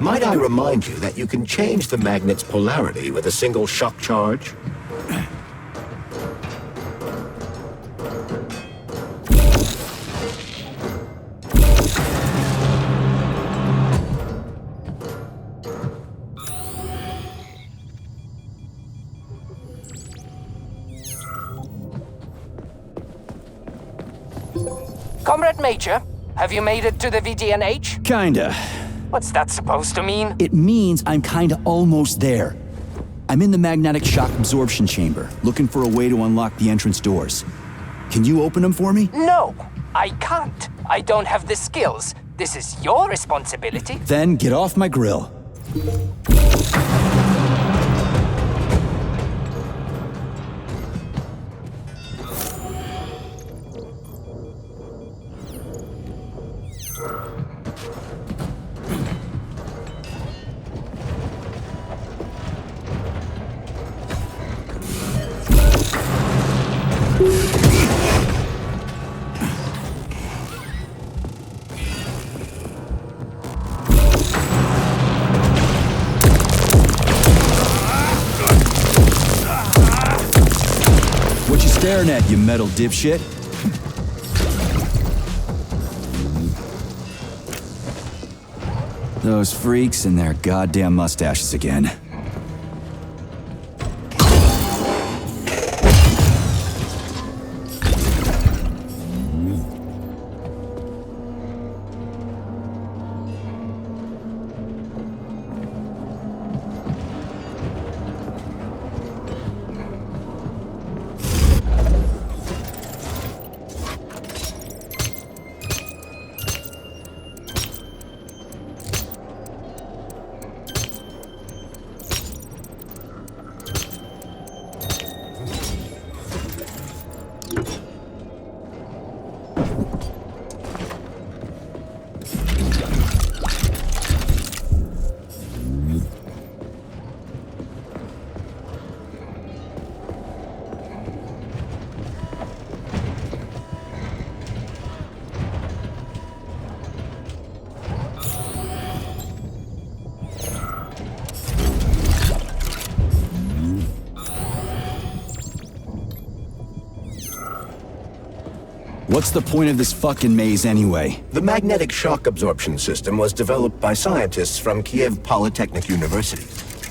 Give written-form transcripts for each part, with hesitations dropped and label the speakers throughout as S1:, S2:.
S1: Might I remind you that you can change the magnet's polarity with a single shock charge?
S2: Comrade Major, have you made it to the VDNH?
S3: Kinda.
S2: What's that supposed to mean?
S3: It means I'm kinda almost there. I'm in the magnetic shock absorption chamber, looking for a way to unlock the entrance doors. Can you open them for me?
S2: No, I can't. I don't have the skills. This is your responsibility.
S3: Then get off my grill. What you staring at, you metal dipshit? Those freaks and their goddamn mustaches again. What's the point of this fucking maze anyway?
S1: The magnetic shock absorption system was developed by scientists from Kiev Polytechnic University.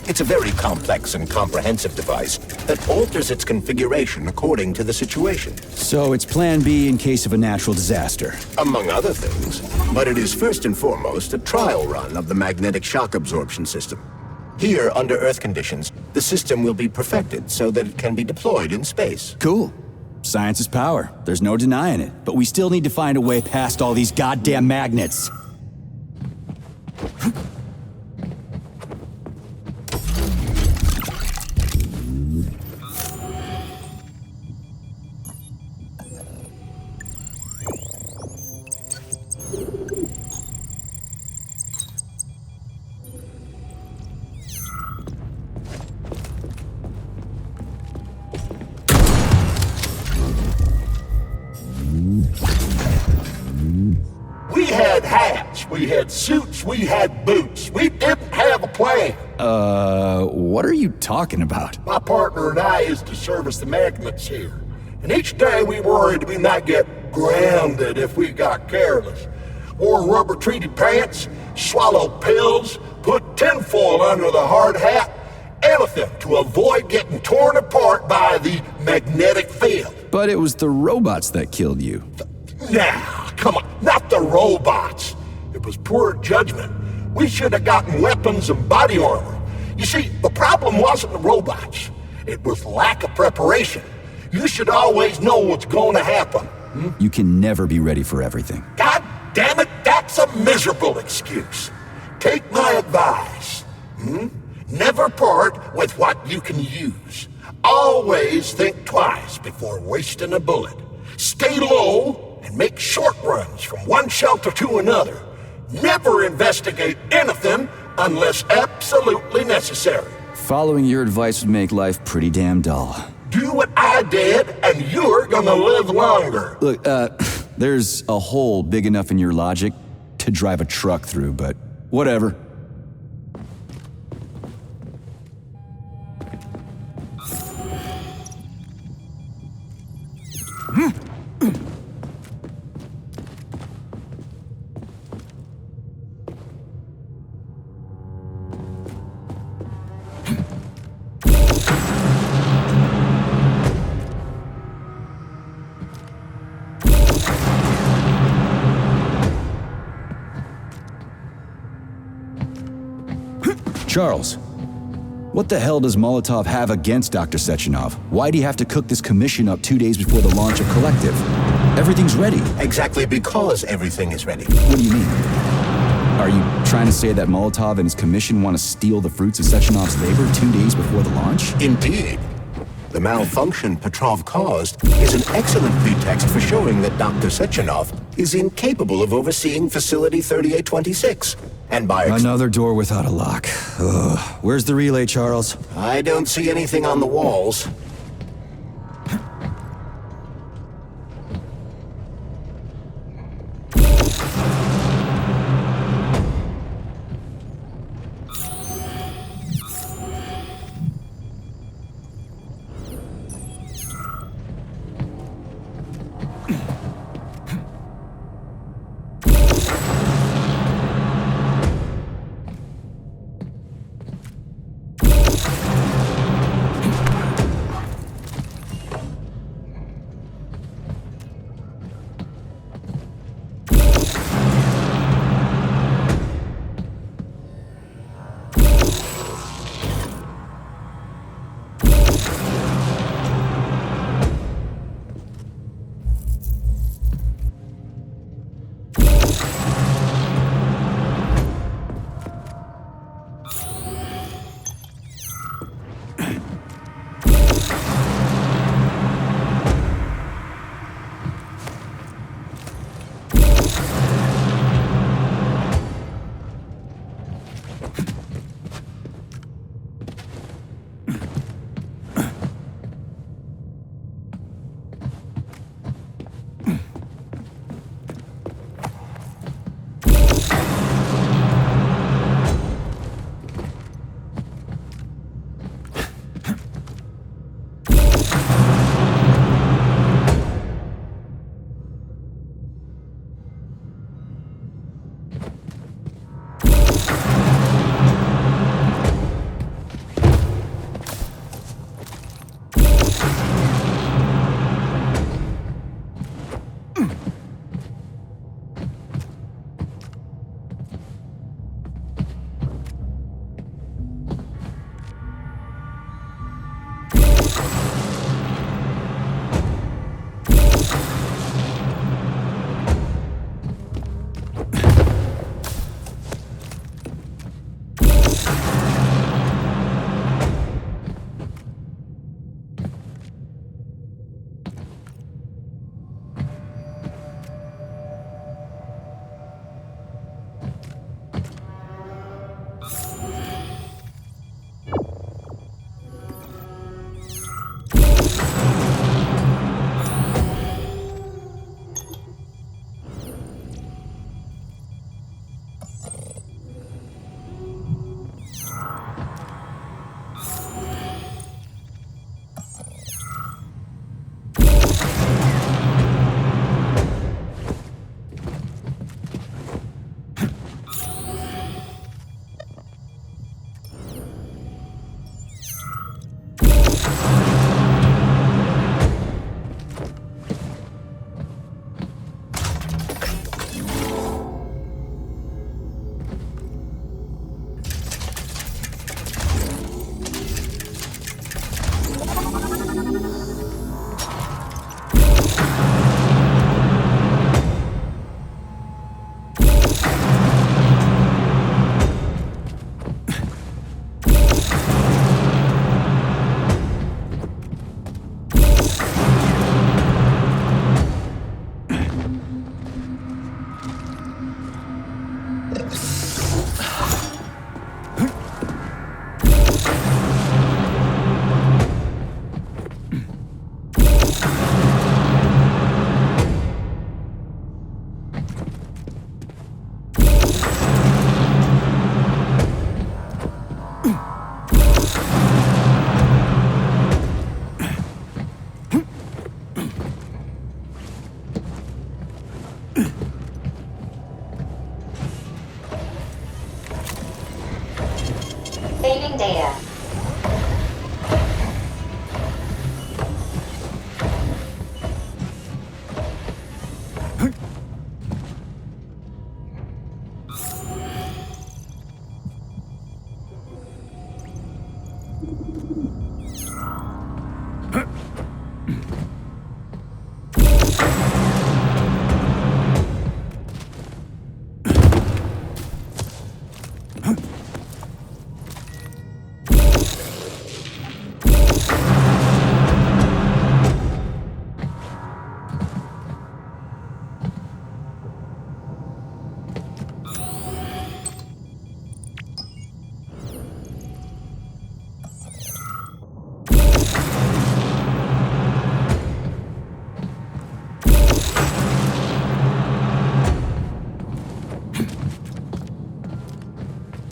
S1: It's a very complex and comprehensive device that alters its configuration according to the situation.
S3: So it's plan B in case of a natural disaster.
S1: Among other things. But it is first and foremost a trial run of the magnetic shock absorption system. Here, under Earth conditions, the system will be perfected so that it can be deployed in space.
S3: Cool. Science is power. There's no denying it. But we still need to find a way past all these goddamn magnets.
S4: We had hats, we had suits, we had boots. We didn't have a plan.
S3: What are you talking about?
S4: My partner and I used to service the magnets here. And each day we worried we might get grounded if we got careless. Wore rubber-treated pants, swallowed pills, put tinfoil under the hard hat, anything to avoid getting torn apart by the magnetic field.
S3: But it was the robots that killed you.
S4: Now, come on, not the robots. It was poor judgment. We should have gotten weapons and body armor. You see, the problem wasn't the robots. It was lack of preparation. You should always know what's going to happen.
S3: You can never be ready for everything.
S4: God damn it, that's a miserable excuse. Take my advice. Never part with what you can use. Always think twice before wasting a bullet. Stay low and make short runs from one shelter to another. Never investigate anything unless absolutely necessary.
S3: Following your advice would make life pretty damn dull.
S4: Do what I did, and you're gonna live longer.
S3: Look, there's a hole big enough in your logic to drive a truck through, but whatever. Charles, what the hell does Molotov have against Dr. Sechenov? Why'd he have to cook this commission up 2 days before the launch of Kollektiv? Everything's ready.
S1: Exactly because everything is ready.
S3: What do you mean? Are you trying to say that Molotov and his commission want to steal the fruits of Sechenov's labor 2 days before the launch?
S1: Indeed. The malfunction Petrov caused is an excellent pretext for showing that Dr. Sechenov is incapable of overseeing Facility 3826. And by
S3: Another door without a lock. Ugh. Where's the relay, Charles?
S1: I don't see anything on the walls.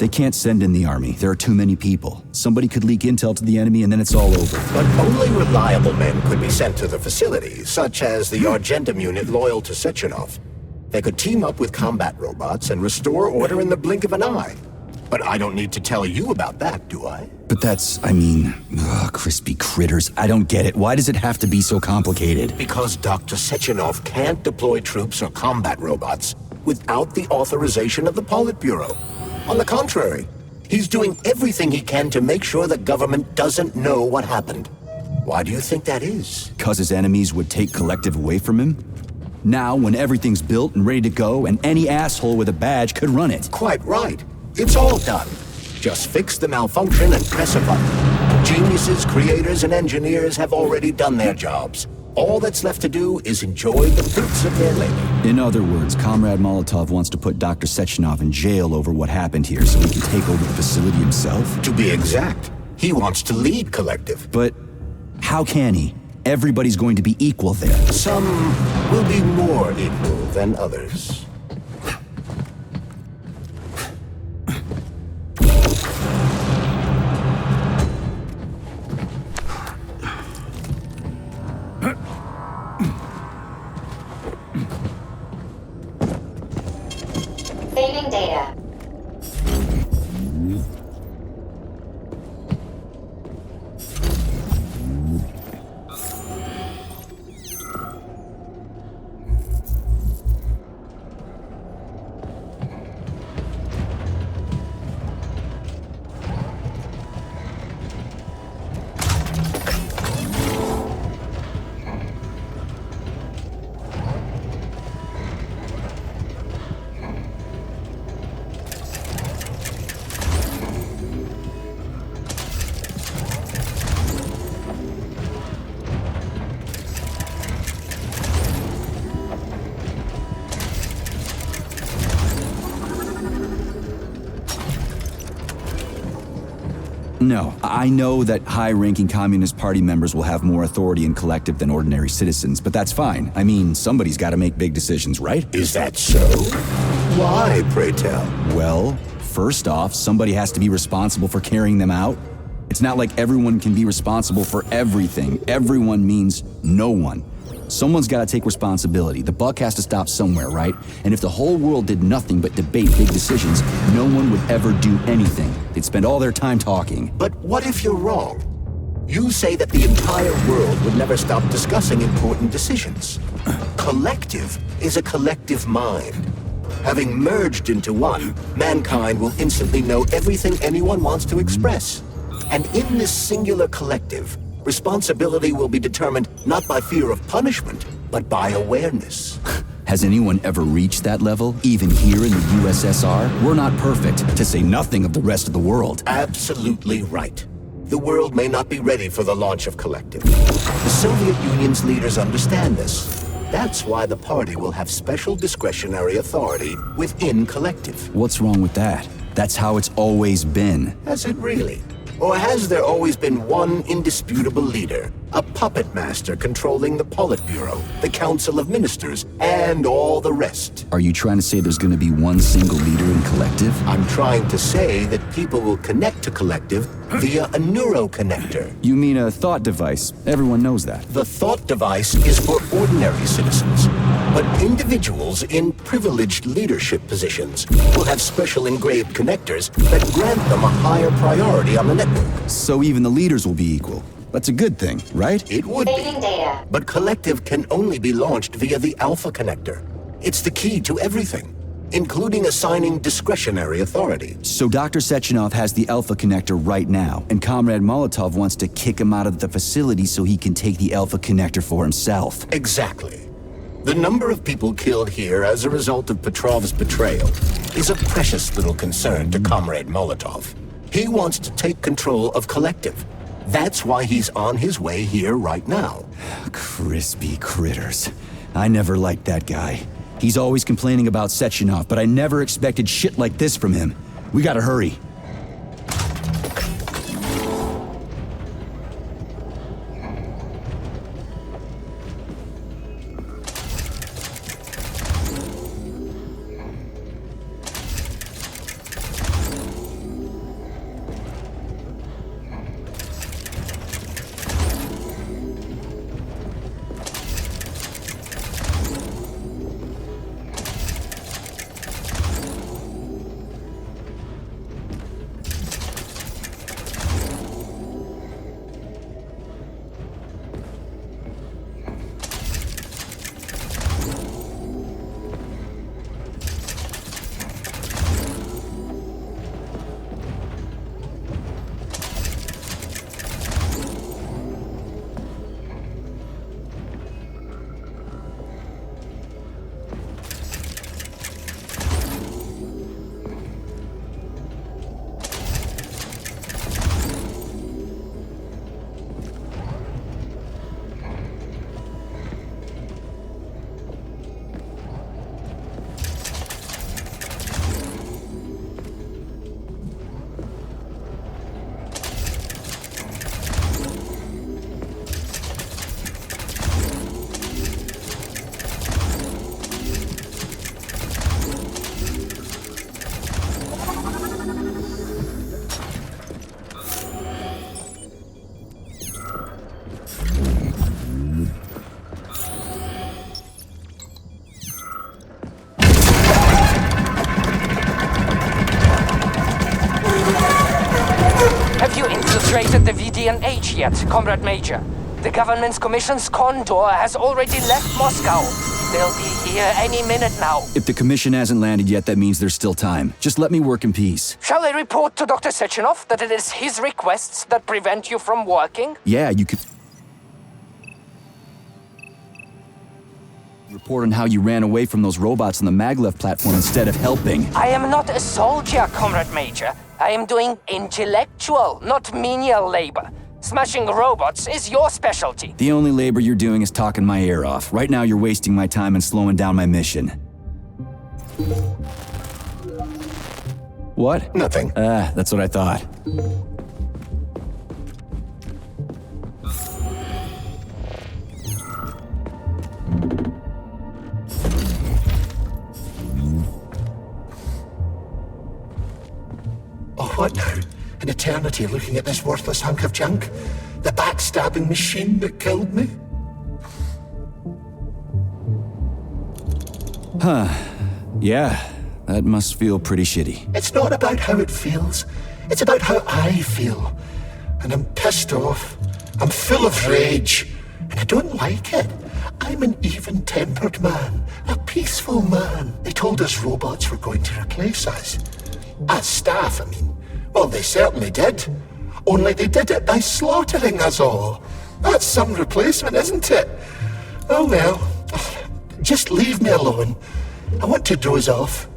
S3: They can't send in the army. There are too many people. Somebody could leak intel to the enemy and then it's all over.
S1: But only reliable men could be sent to the facility, such as the Argentum unit loyal to Sechenov. They could team up with combat robots and restore order in the blink of an eye. But I don't need to tell you about that, do I?
S3: But that's, crispy critters. I don't get it. Why does it have to be so complicated?
S1: Because Dr. Sechenov can't deploy troops or combat robots without the authorization of the Politburo. On the contrary, he's doing everything he can to make sure the government doesn't know what happened. Why do you think that is?
S3: Because his enemies would take Kollektiv away from him? Now, when everything's built and ready to go, and any asshole with a badge could run it.
S1: Quite right. It's all done. Just fix the malfunction and press a button. Geniuses, creators, and engineers have already done their jobs. All that's left to do is enjoy the fruits of their labor.
S3: In other words, Comrade Molotov wants to put Dr. Sechenov in jail over what happened here so he can take over the facility himself?
S1: To be exact, he wants to lead Kollektiv.
S3: But how can he? Everybody's going to be equal there.
S1: Some will be more equal than others.
S5: Saving data.
S3: No, I know that high-ranking Communist Party members will have more authority in Kollektiv than ordinary citizens, but that's fine. I mean, somebody's got to make big decisions, right?
S1: Is that so? Why, pray tell?
S3: Well, first off, somebody has to be responsible for carrying them out. It's not like everyone can be responsible for everything. Everyone means no one. Someone's got to take responsibility. The buck has to stop somewhere, right? And if the whole world did nothing but debate big decisions, no one would ever do anything. They'd spend all their time talking.
S1: But what if you're wrong? You say that the entire world would never stop discussing important decisions. Kollektiv is a collective mind. Having merged into one, mankind will instantly know everything anyone wants to express. And in this singular collective, responsibility will be determined not by fear of punishment, but by awareness.
S3: Has anyone ever reached that level, even here in the USSR? We're not perfect, to say nothing of the rest of the world.
S1: Absolutely right. The world may not be ready for the launch of Kollektiv. The Soviet Union's leaders understand this. That's why the party will have special discretionary authority within Kollektiv.
S3: What's wrong with that? That's how it's always been.
S1: Has it really? Or has there always been one indisputable leader, a puppet master controlling the Politburo, the Council of Ministers, and all the rest?
S3: Are you trying to say there's going to be one single leader in Kollektiv?
S1: I'm trying to say that people will connect to Kollektiv via a neuroconnector.
S3: You mean a thought device. Everyone knows that.
S1: The thought device is for ordinary citizens, but individuals in privileged leadership positions will have special engraved connectors that grant them a higher priority on the network.
S3: So even the leaders will be equal. That's a good thing, right?
S1: It would be.
S5: Saving data.
S1: But Kollektiv can only be launched via the Alpha connector. It's the key to everything, including assigning discretionary authority.
S3: So Dr. Sechenov has the Alpha connector right now, and Comrade Molotov wants to kick him out of the facility so he can take the Alpha connector for himself.
S1: Exactly. The number of people killed here as a result of Petrov's betrayal is a precious little concern to Comrade Molotov. He wants to take control of Kollektiv. That's why he's on his way here right now.
S3: Crispy critters. I never liked that guy. He's always complaining about Sechenov, but I never expected shit like this from him. We gotta hurry.
S2: Have you infiltrated the VDNH yet, Comrade Major? The government's commission's condor has already left Moscow. They'll be here any minute now.
S3: If the commission hasn't landed yet, that means there's still time. Just let me work in peace.
S2: Shall I report to Dr. Sechenov that it is his requests that prevent you from working?
S3: Yeah, you could... report on how you ran away from those robots on the maglev platform instead of helping.
S2: I am not a soldier, Comrade Major. I am doing intellectual, not menial labor. Smashing robots is your specialty.
S3: The only labor you're doing is talking my ear off. Right now you're wasting my time and slowing down my mission. What?
S1: Nothing.
S3: That's what I thought.
S4: Oh, what now? An eternity looking at this worthless hunk of junk? The backstabbing machine that killed me?
S3: Yeah, that must feel pretty shitty.
S4: It's not about how it feels. It's about how I feel. And I'm pissed off. I'm full of rage. And I don't like it. I'm an even-tempered man. A peaceful man. They told us robots were going to replace us. As staff, I mean. Well, they certainly did. Only they did it by slaughtering us all. That's some replacement, isn't it? Oh well. Just leave me alone. I want to doze off.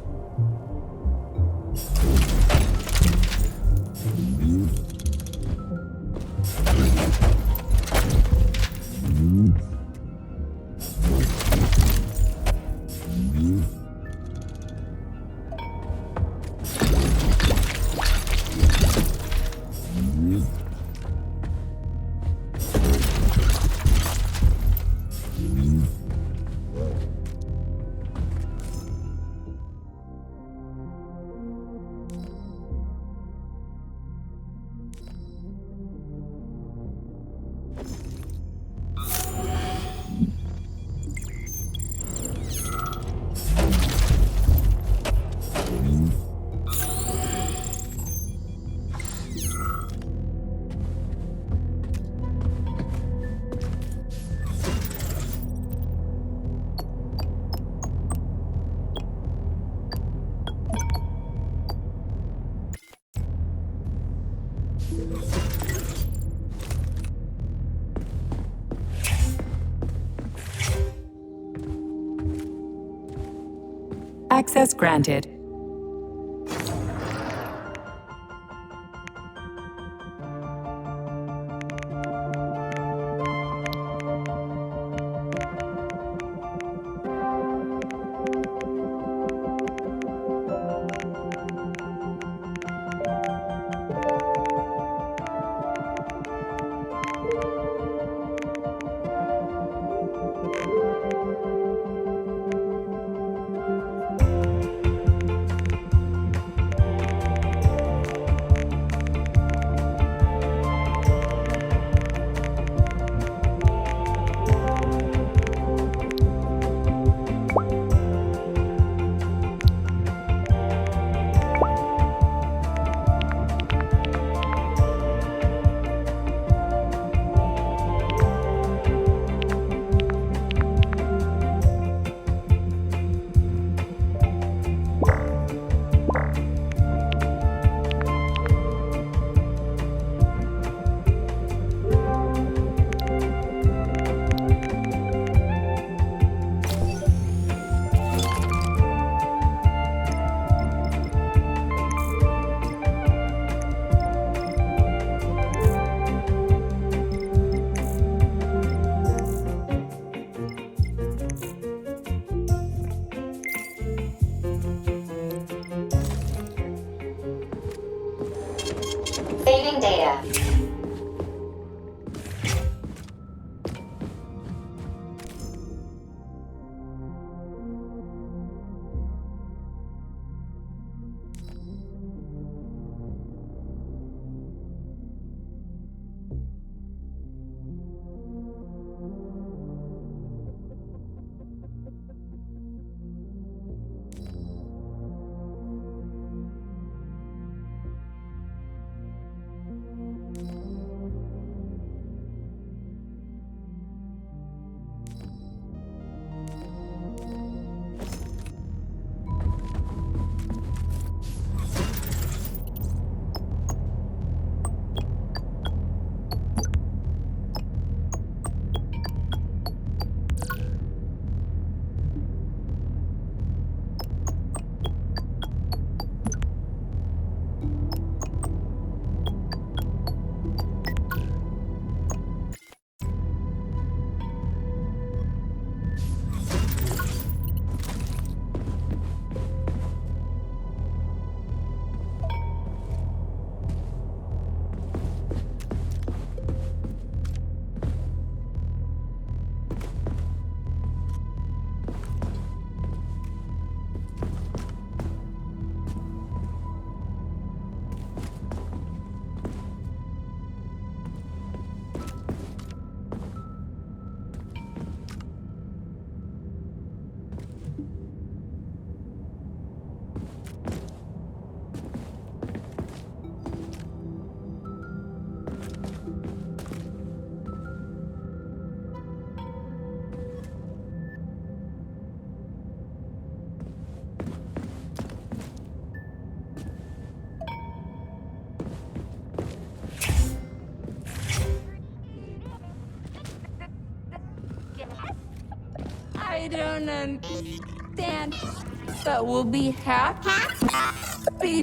S5: Access granted.
S6: Saving data.
S5: I don't understand, but we'll be happy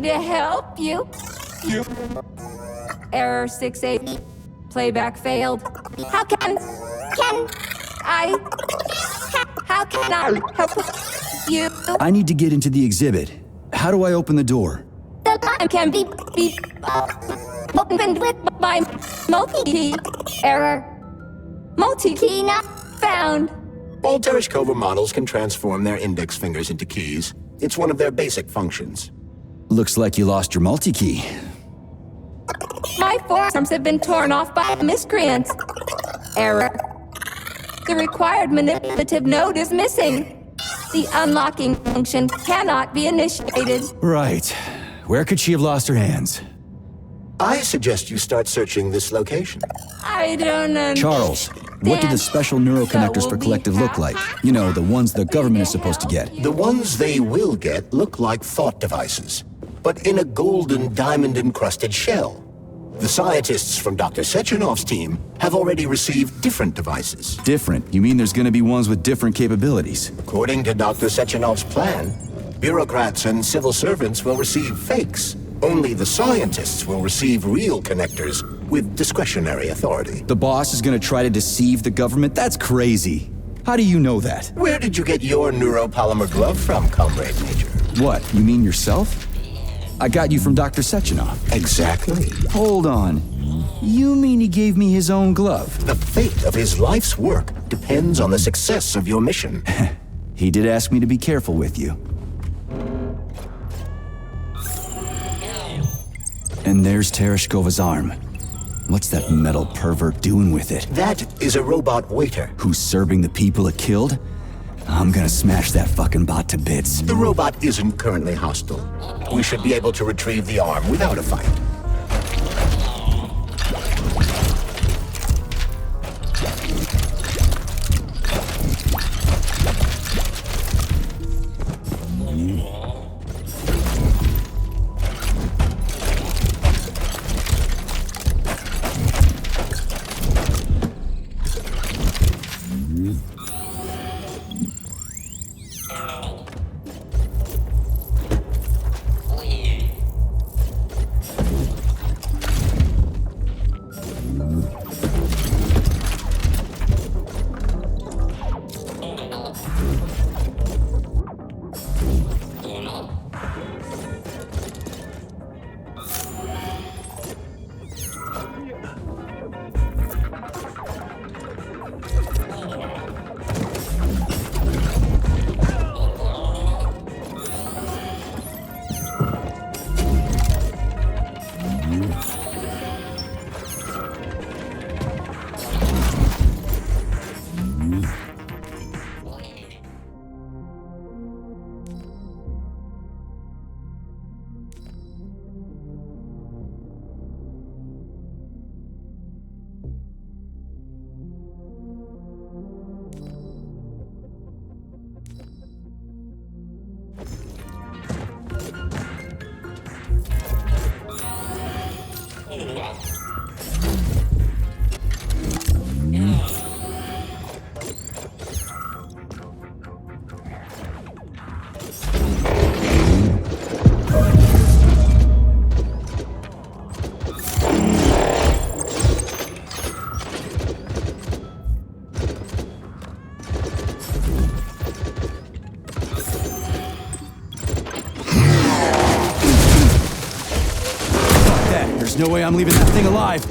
S5: to help you. Error 68. Playback failed. How can I help you?
S3: I need to get into the exhibit. How do I open the door?
S5: The line can be opened with my multi-key. Error. Multi-key not found.
S1: All Tereshkova models can transform their index fingers into keys. It's one of their basic functions.
S3: Looks like you lost your multi-key.
S5: My forearms have been torn off by miscreants. Error. The required manipulative node is missing. The unlocking function cannot be initiated.
S3: Right. Where could she have lost her hands?
S1: I suggest you start searching this location.
S5: I don't understand.
S3: Charles, what do the special neuroconnectors for Kollektiv look like? You know, the ones the government is supposed to get.
S1: The ones they will get look like thought devices, but in a golden diamond-encrusted shell. The scientists from Dr. Sechenov's team have already received different devices.
S3: Different? You mean there's gonna be ones with different capabilities?
S1: According to Dr. Sechenov's plan, bureaucrats and civil servants will receive fakes. Only the scientists will receive real connectors with discretionary authority.
S3: The boss is gonna try to deceive the government? That's crazy. How do you know that?
S1: Where did you get your neuropolymer glove from, Comrade Major?
S3: What, you mean yourself? I got you from Dr. Sechenov.
S1: Exactly.
S3: Hold on. You mean he gave me his own glove?
S1: The fate of his life's work depends on the success of your mission.
S3: He did ask me to be careful with you. And there's Tereshkova's arm. What's that metal pervert doing with it?
S1: That is a robot waiter.
S3: Who's serving the people it killed? I'm gonna smash that fucking bot to bits.
S1: The robot isn't currently hostile. We should be able to retrieve the arm without a fight.
S3: There's no way I'm leaving that thing alive.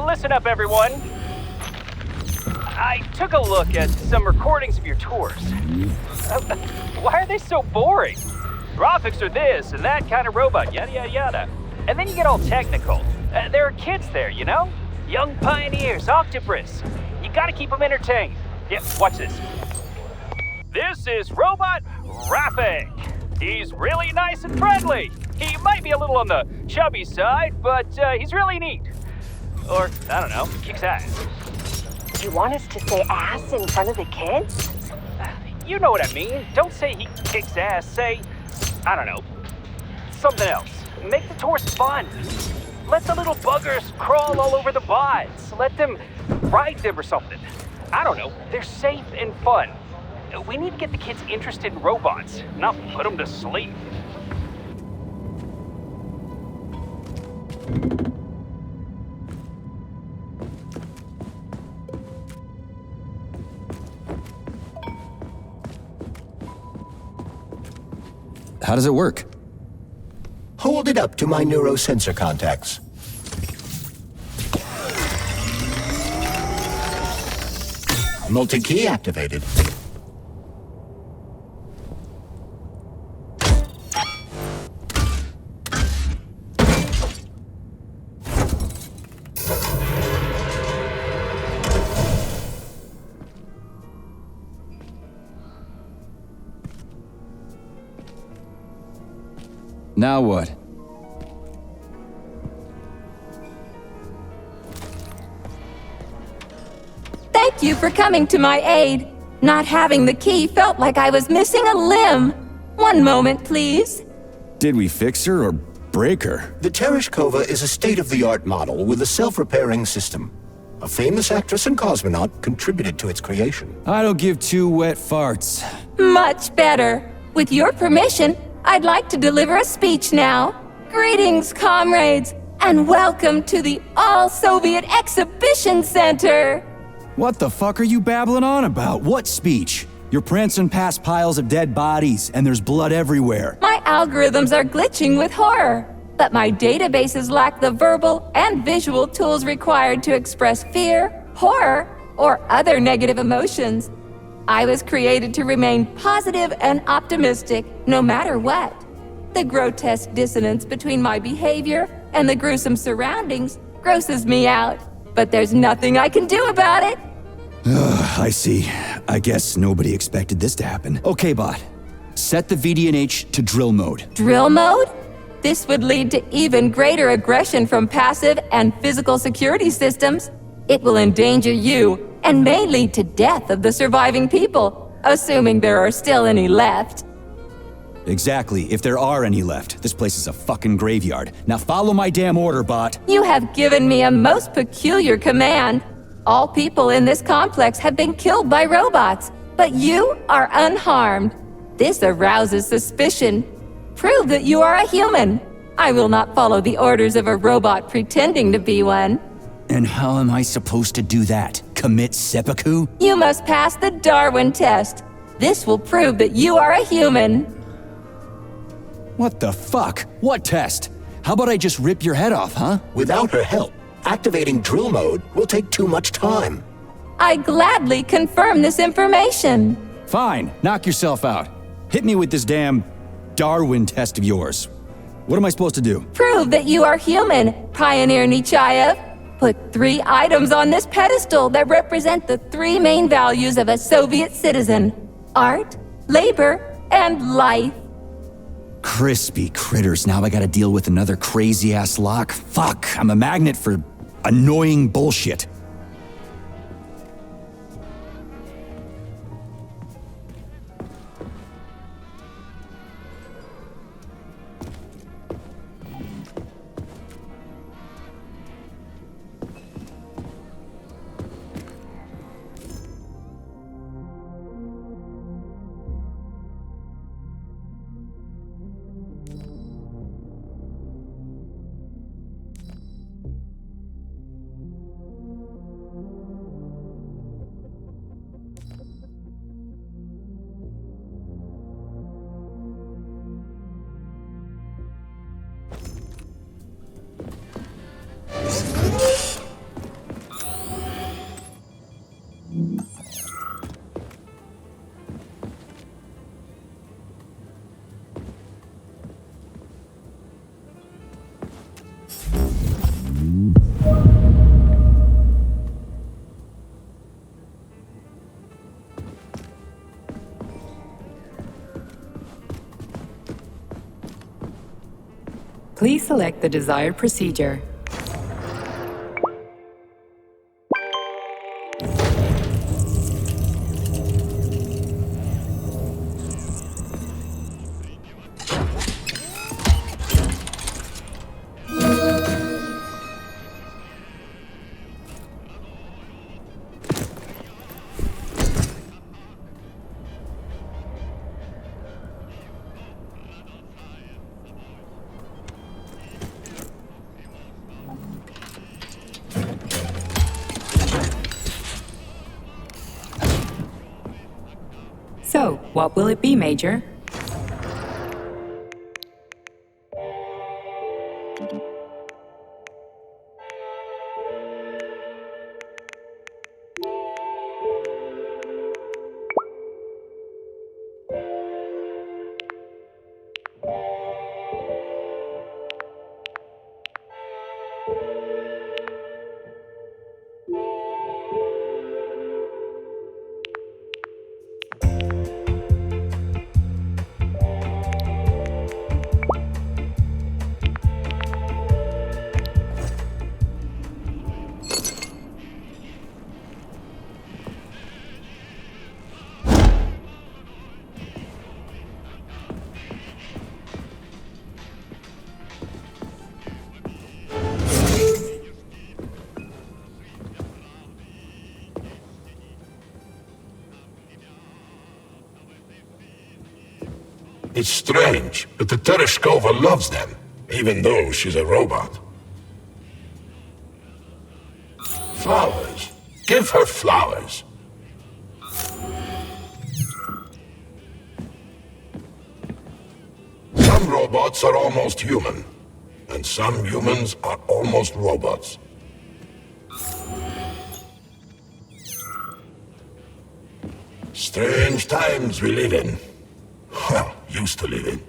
S6: Listen up, everyone. I took a look at some recordings of your tours. Why are they so boring? Graphics are this and that kind of robot, yada yada yada. And then you get all technical. There are kids there, you know? Young pioneers, octopus. You gotta keep them entertained. Yeah, watch this. This is Robot Rafik. He's really nice and friendly. He might be a little on the chubby side, but he's really neat. Or, I don't know, kicks ass.
S7: You want us to say ass in front of the kids?
S6: You know what I mean. Don't say he kicks ass. Say, I don't know, something else. Make the tours fun. Let the little buggers crawl all over the bots. Let them ride them or something. I don't know. They're safe and fun. We need to get the kids interested in robots, not put them to sleep.
S3: How does it work?
S1: Hold it up to my neurosensor contacts. Multi-key activated.
S3: Now what?
S5: Thank you for coming to my aid. Not having the key felt like I was missing a limb. One moment, please.
S3: Did we fix her or break her?
S1: The Tereshkova is a state-of-the-art model with a self-repairing system. A famous actress and cosmonaut contributed to its creation.
S3: I don't give two wet farts.
S5: Much better. With your permission, I'd like to deliver a speech now. Greetings, comrades, and welcome to the All-Soviet Exhibition Center.
S3: What the fuck are you babbling on about? What speech? You're prancing past piles of dead bodies, and there's blood everywhere.
S5: My algorithms are glitching with horror, but my databases lack the verbal and visual tools required to express fear, horror, or other negative emotions. I was created to remain positive and optimistic, no matter what. The grotesque dissonance between my behavior and the gruesome surroundings grosses me out, but there's nothing I can do about it.
S3: I see. I guess nobody expected this to happen. Okay, bot. Set the VDNH to drill mode.
S5: Drill mode? This would lead to even greater aggression from passive and physical security systems. It will endanger you and may lead to death of the surviving people, assuming there are still any left.
S3: Exactly, if there are any left. This place is a fucking graveyard. Now follow my damn order, bot.
S5: You have given me a most peculiar command. All people in this complex have been killed by robots, but you are unharmed. This arouses suspicion. Prove that you are a human. I will not follow the orders of a robot pretending to be one.
S3: And how am I supposed to do that? Commit seppuku?
S5: You must pass the Darwin test. This will prove that you are a human.
S3: What the fuck? What test? How about I just rip your head off, huh?
S1: Without her help, activating drill mode will take too much time.
S5: I gladly confirm this information.
S3: Fine, knock yourself out. Hit me with this damn Darwin test of yours. What am I supposed to do?
S5: Prove that you are human, Pioneer Nechayev. Put 3 items on this pedestal that represent the 3 main values of a Soviet citizen: art, labor, and life.
S3: Crispy critters, now I gotta deal with another crazy-ass lock? Fuck, I'm a magnet for annoying bullshit.
S8: Please select the desired procedure. So, what will it be, Major?
S4: It's strange, but the Tereshkova loves them, even though she's a robot. Flowers. Give her flowers. Some robots are almost human, and some humans are almost robots. Strange times we live in. Well, used to live in.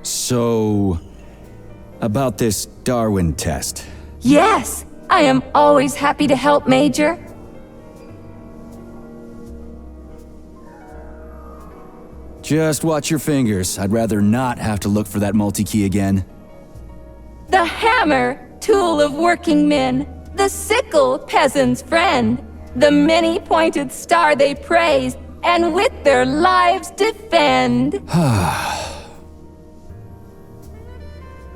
S3: So, about this Darwin test.
S5: Yes, I am always happy to help, Major.
S3: Just watch your fingers. I'd rather not have to look for that multi-key again.
S5: The hammer, tool of working men. The sickle, peasant's friend. The many-pointed star they praise, and with their lives defend.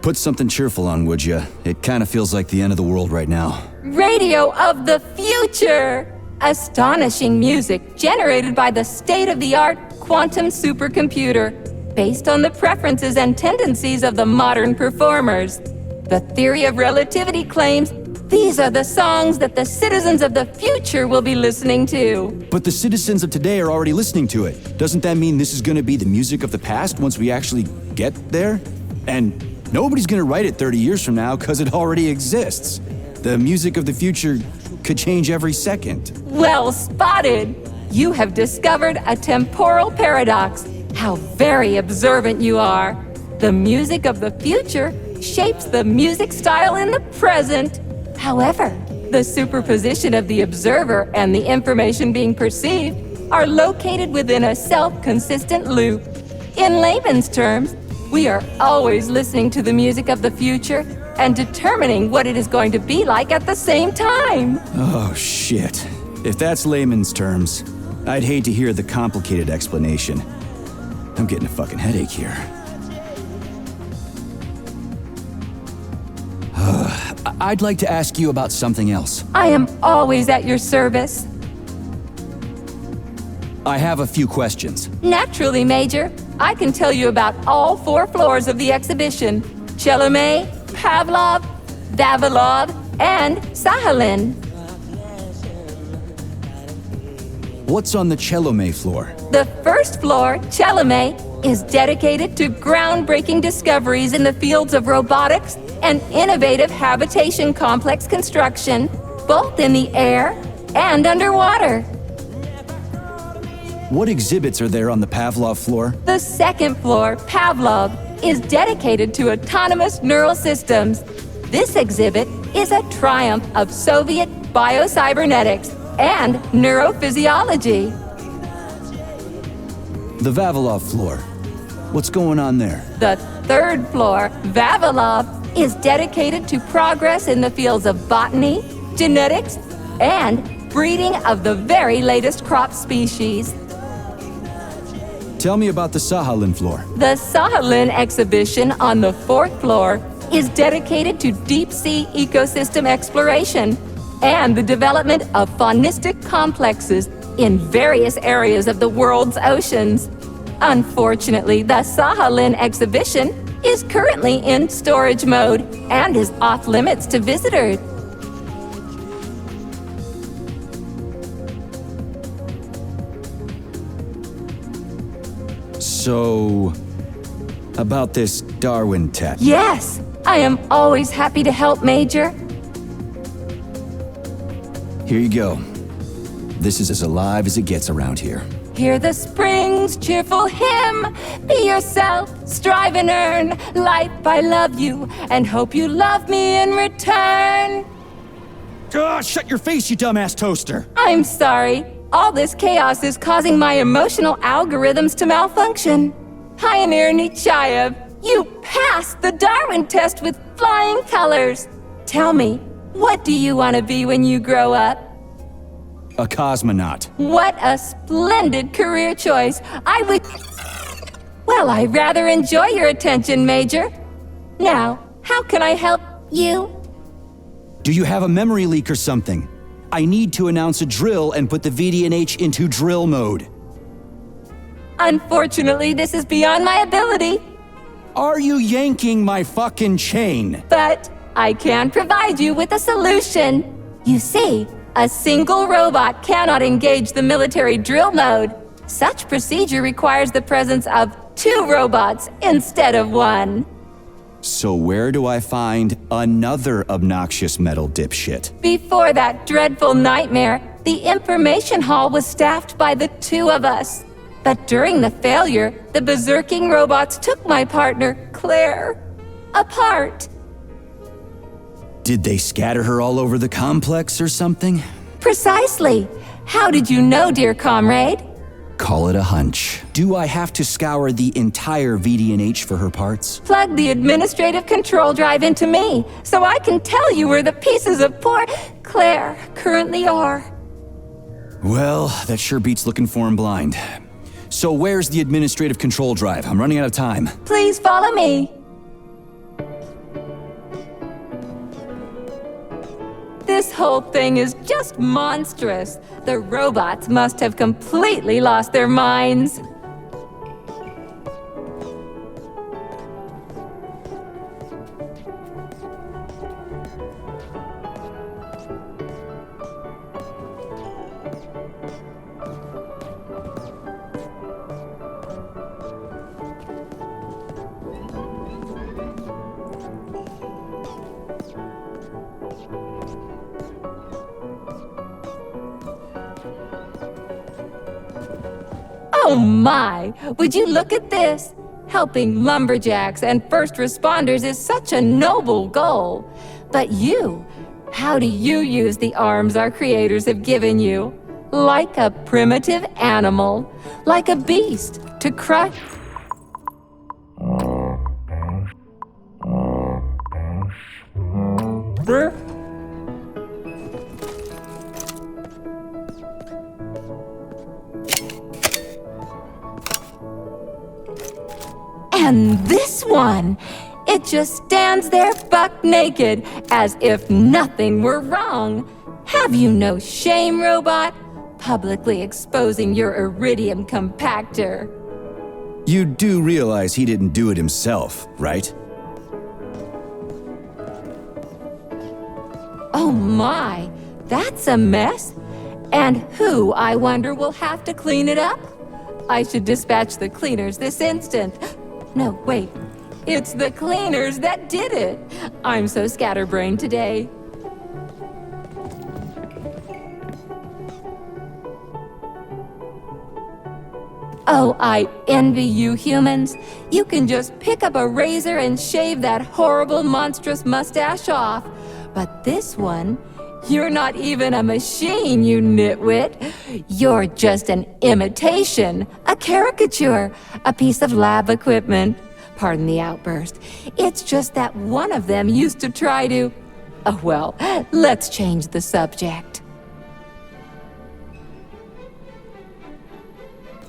S3: Put something cheerful on, would ya? It kinda feels like the end of the world right now.
S5: Radio of the future! Astonishing music generated by the state-of-the-art quantum supercomputer, based on the preferences and tendencies of the modern performers. The theory of relativity claims these are the songs that the citizens of the future will be listening to.
S3: But the citizens of today are already listening to it. Doesn't that mean this is gonna be the music of the past once we actually get there? And nobody's gonna write it 30 years from now because it already exists. The music of the future could change every second.
S5: Well spotted! You have discovered a temporal paradox. How very observant you are. The music of the future shapes the music style in the present. However, the superposition of the observer and the information being perceived are located within a self-consistent loop. In layman's terms, we are always listening to the music of the future and determining what it is going to be like at the same time.
S3: Oh, shit. If that's layman's terms, I'd hate to hear the complicated explanation. I'm getting a fucking headache here. I'd like to ask you about something else.
S5: I am always at your service.
S3: I have a few questions.
S5: Naturally, Major. I can tell you about all 4 floors of the exhibition. Chelomey, Pavlov, Vavilov, and Sahalin.
S3: What's on the Chelomey floor?
S5: The first floor, Chelomey, is dedicated to groundbreaking discoveries in the fields of robotics and innovative habitation complex construction, both in the air and underwater.
S3: What exhibits are there on the Pavlov floor?
S5: The second floor, Pavlov, is dedicated to autonomous neural systems. This exhibit is a triumph of Soviet biocybernetics and neurophysiology.
S3: The Vavilov floor. What's going on there?
S5: The third floor, Vavilov, is dedicated to progress in the fields of botany, genetics, and breeding of the very latest crop species.
S3: Tell me about the Sahalin floor.
S5: The Sahalin exhibition on the 4th floor is dedicated to deep-sea ecosystem exploration and the development of faunistic complexes in various areas of the world's oceans. Unfortunately, the Sahalin exhibition is currently in storage mode and is off-limits to visitors.
S3: So, about this Darwin tech.
S5: Yes, I am always happy to help, Major.
S3: Here you go. This is as alive as it gets around here.
S5: Hear the spring's cheerful hymn. Be yourself, strive and earn. Life, I love you, and hope you love me in return.
S3: Shut your face, you dumbass toaster!
S5: I'm sorry. All this chaos is causing my emotional algorithms to malfunction. Pioneer Nechayev, you passed the Darwin test with flying colors. Tell me, what do you want to be when you grow up?
S3: A cosmonaut.
S5: What a splendid career choice. Well, I rather enjoy your attention, Major. Now, how can I help you?
S3: Do you have a memory leak or something? I need to announce a drill and put the VDNH into drill mode.
S5: Unfortunately, this is beyond my ability.
S3: Are you yanking my fucking chain?
S5: But I can provide you with a solution. You see, a single robot cannot engage the military drill mode. Such procedure requires the presence of 2 robots instead of 1.
S3: So where do I find another obnoxious metal dipshit?
S5: Before that dreadful nightmare, the information hall was staffed by the 2 of us. But during the failure, the berserking robots took my partner, Claire, apart.
S3: Did they scatter her all over the complex or something?
S5: Precisely. How did you know, dear comrade?
S3: Call it a hunch. Do I have to scour the entire VDNH for her parts?
S5: Plug the administrative control drive into me, so I can tell you where the pieces of poor Claire currently are.
S3: Well, that sure beats looking for him blind. So where's the administrative control drive? I'm running out of time.
S5: Please follow me. This whole thing is just monstrous. The robots must have completely lost their minds. Oh my! Would you look at this? Helping lumberjacks and first responders is such a noble goal. But you, how do you use the arms our creators have given you? Like a primitive animal, like a beast, to crush. And this one, it just stands there buck naked, as if nothing were wrong. Have you no shame, robot? Publicly exposing your iridium compactor.
S3: You do realize he didn't do it himself, right?
S5: Oh my, that's a mess. And who, I wonder, will have to clean it up? I should dispatch the cleaners this instant. No, wait. It's the cleaners that did it. I'm so scatterbrained today. Oh, I envy you humans. You can just pick up a razor and shave that horrible, monstrous mustache off. But this one, you're not even a machine, you nitwit. You're just an imitation, a caricature, a piece of lab equipment. Pardon the outburst. It's just that one of them used to try to... Oh, well, let's change the subject.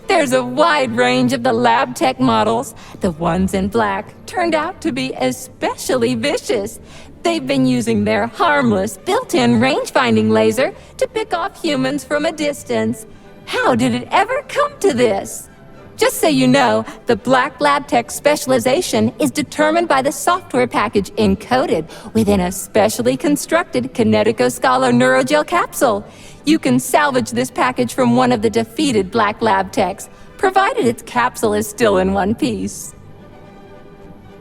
S5: There's a wide range of the lab tech models. The ones in black turned out to be especially vicious. They've been using their harmless, built-in range-finding laser to pick off humans from a distance. How did it ever come to this? Just so you know, the black lab tech specialization is determined by the software package encoded within a specially constructed Kinetico-Scala neurogel capsule. You can salvage this package from one of the defeated black lab techs, provided its capsule is still in one piece.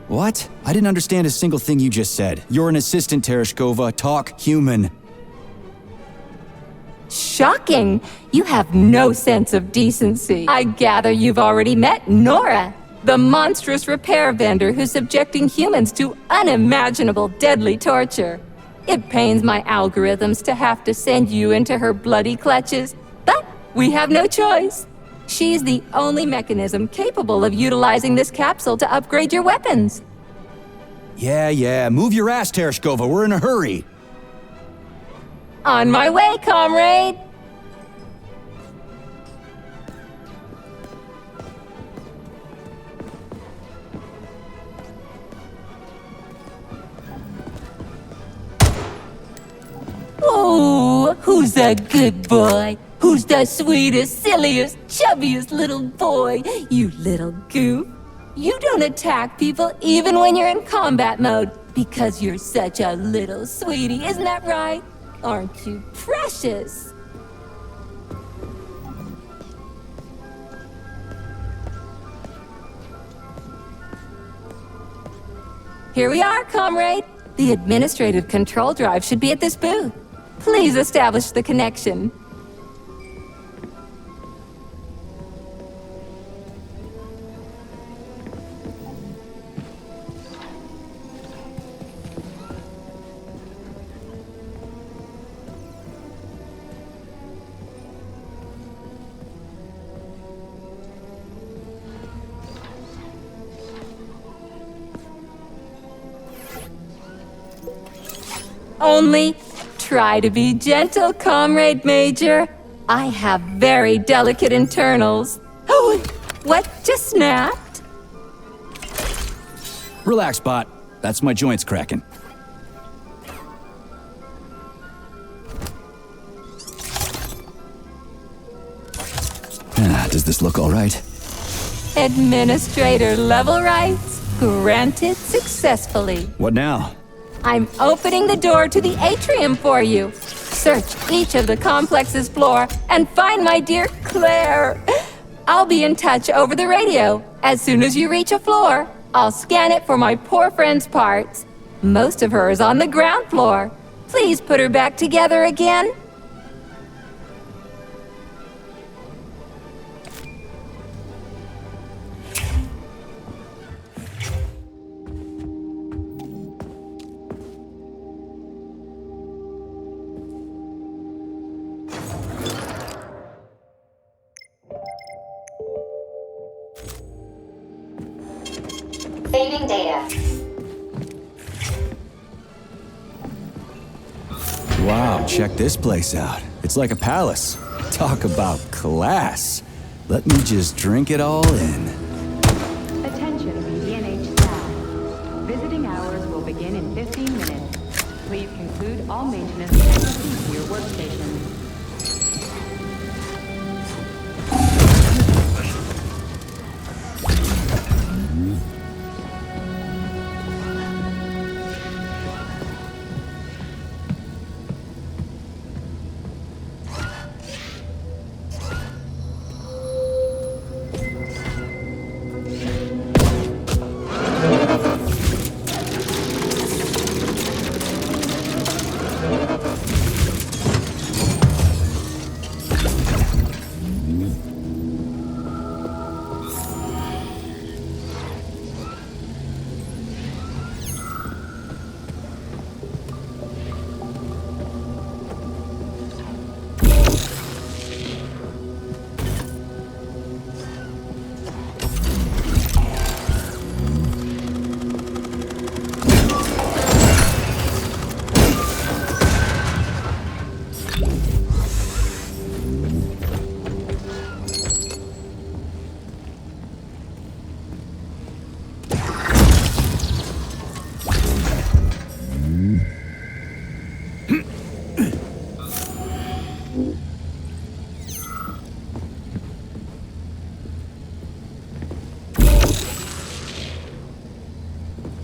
S3: What? I didn't understand a single thing you just said. You're an assistant, Tereshkova. Talk human.
S5: Shocking! You have no sense of decency. I gather you've already met Nora, the monstrous repair vendor who's subjecting humans to unimaginable deadly torture. It pains my algorithms to have to send you into her bloody clutches, but we have no choice. She's the only mechanism capable of utilizing this capsule to upgrade your weapons.
S3: Yeah, move your ass, Tereshkova. We're in a hurry.
S5: On my way, comrade! Oh, who's a good boy? Who's the sweetest, silliest, chubbiest little boy? You little goof. You don't attack people even when you're in combat mode because you're such a little sweetie, isn't that right? Aren't you precious? Here we are, comrade. The administrative control drive should be at this booth. Please establish the connection. Only try to be gentle, Comrade Major. I have very delicate internals. Oh, what just snapped?
S3: Relax, bot. That's my joints cracking. Does this look all right?
S5: Administrator level rights granted successfully.
S3: What now?
S5: I'm opening the door to the atrium for you. Search each of the complex's floor and find my dear Claire. I'll be in touch over the radio. As soon as you reach a floor, I'll scan it for my poor friend's parts. Most of her is on the ground floor. Please put her back together again.
S9: Transferring data.
S3: Wow, check this place out. It's like a palace. Talk about class. Let me just drink it all in.
S8: Attention, VDNH staff. Visiting hours will begin in 15 minutes. Please conclude all maintenance and proceed to your workstation.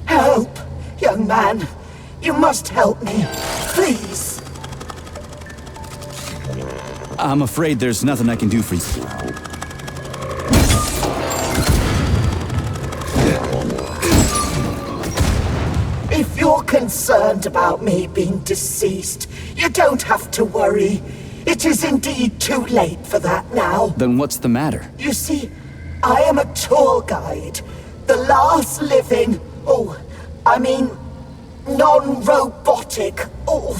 S4: Help, young man. You must help me. Please.
S3: I'm afraid there's nothing I can do for you.
S4: If you're concerned about me being deceased, you don't have to worry. It is indeed too late for that now.
S3: Then what's the matter?
S4: You see, I am a tour guide. The last living... non-robotic. Oh,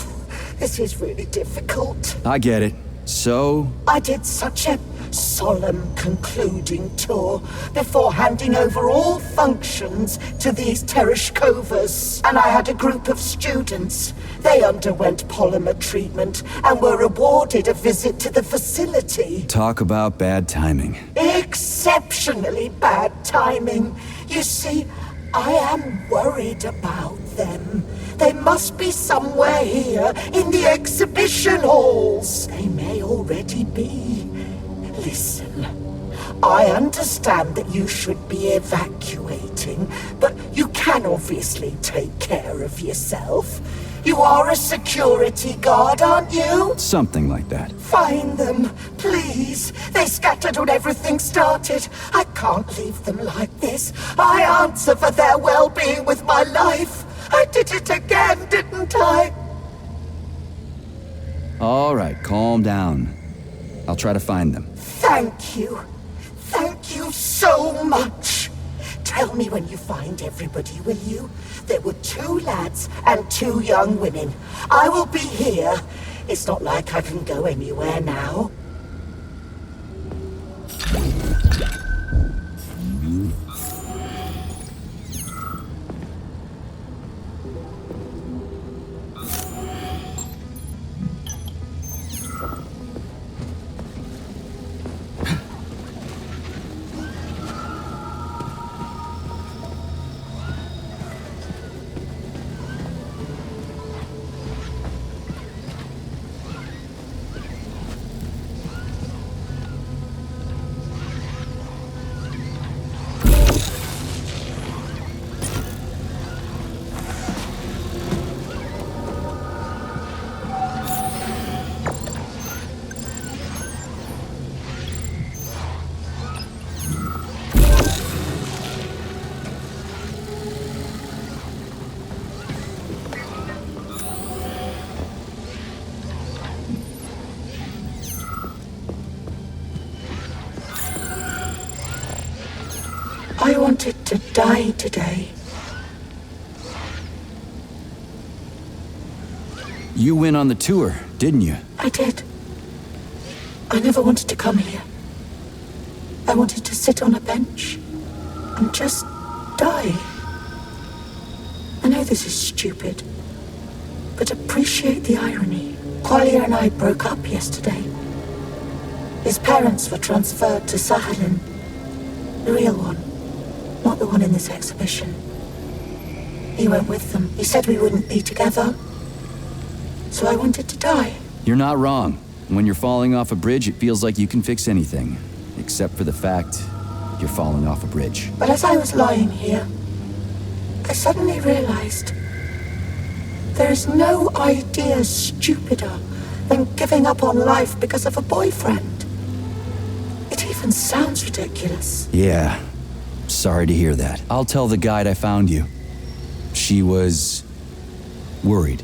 S4: this is really difficult.
S3: I get it. So?
S4: I did such a solemn concluding tour before handing over all functions to these Tereshkovas. And I had a group of students. They underwent polymer treatment and were awarded a visit to the facility.
S3: Talk about bad timing.
S4: Exceptionally bad timing. You see, I am worried about them. They must be somewhere here in the exhibition halls. They may already be. Listen, I understand that you should be evacuating, but you can obviously take care of yourself. You are a security guard, aren't you?
S3: Something like that.
S4: Find them, please. They scattered when everything started. I can't leave them like this. I answer for their well-being with my life. I did it again, didn't I?
S3: All right, calm down. I'll try to find them.
S4: Thank you. Thank you so much. Tell me when you find everybody, will you? There were 2 lads and 2 young women. I will be here. It's not like I can go anywhere now. I wanted to die today.
S3: You went on the tour, didn't you?
S4: I did. I never wanted to come here. I wanted to sit on a bench and just die.
S9: know this is stupid, but appreciate the irony. Kolya and I broke up yesterday. His parents were transferred to Sakhalin. The real one, not the one in this exhibition. He went with them. He said we wouldn't be together. So I wanted to die.
S3: You're not wrong. When you're falling off a bridge, it feels like you can fix anything. Except for the fact you're falling off a bridge.
S9: But as I was lying here, I suddenly realized there is no idea stupider than giving up on life because of a boyfriend. It even sounds ridiculous.
S3: Yeah. Sorry to hear that. I'll tell the guide I found you. She was worried.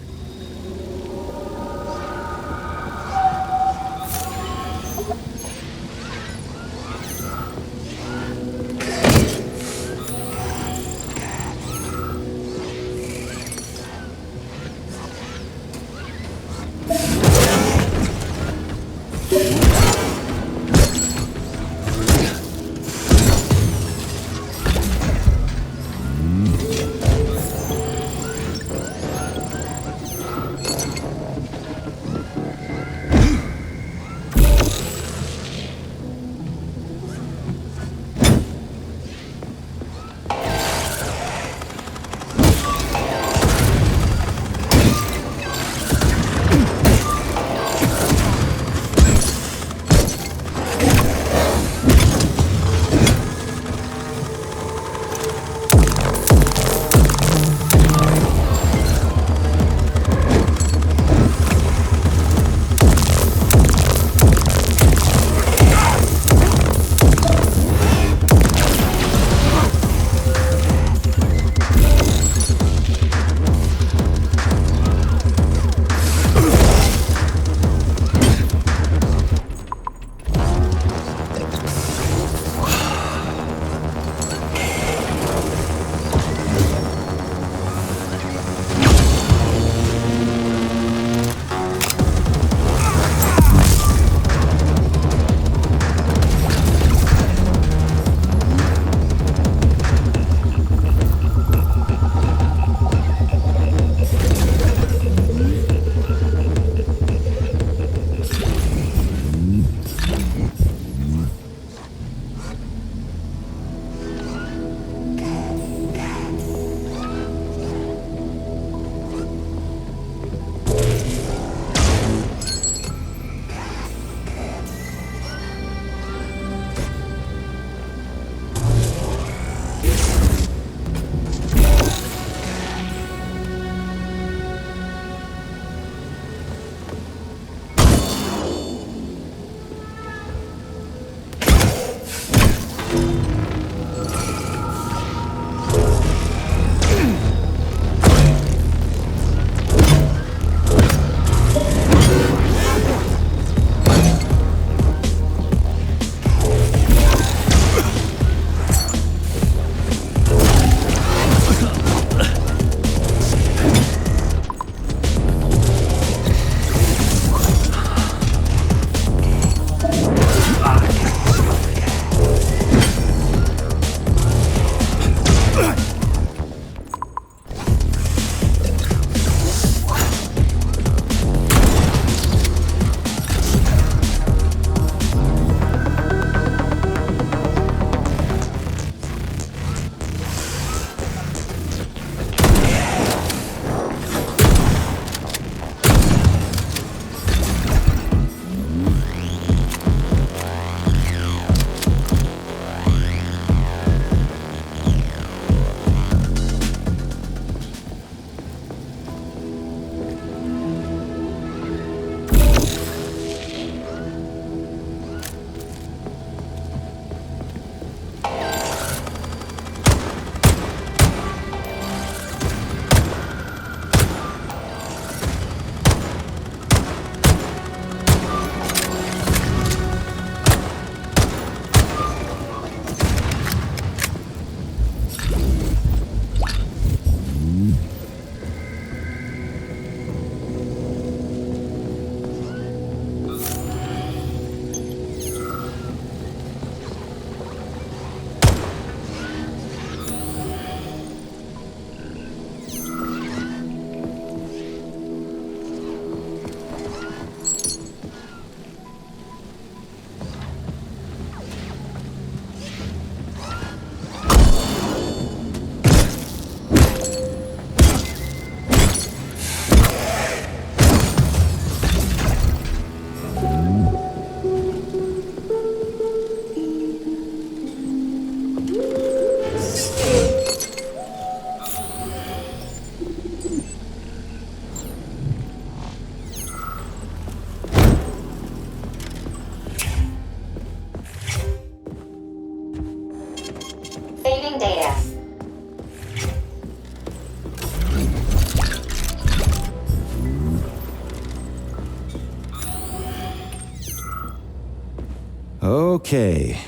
S3: Okay,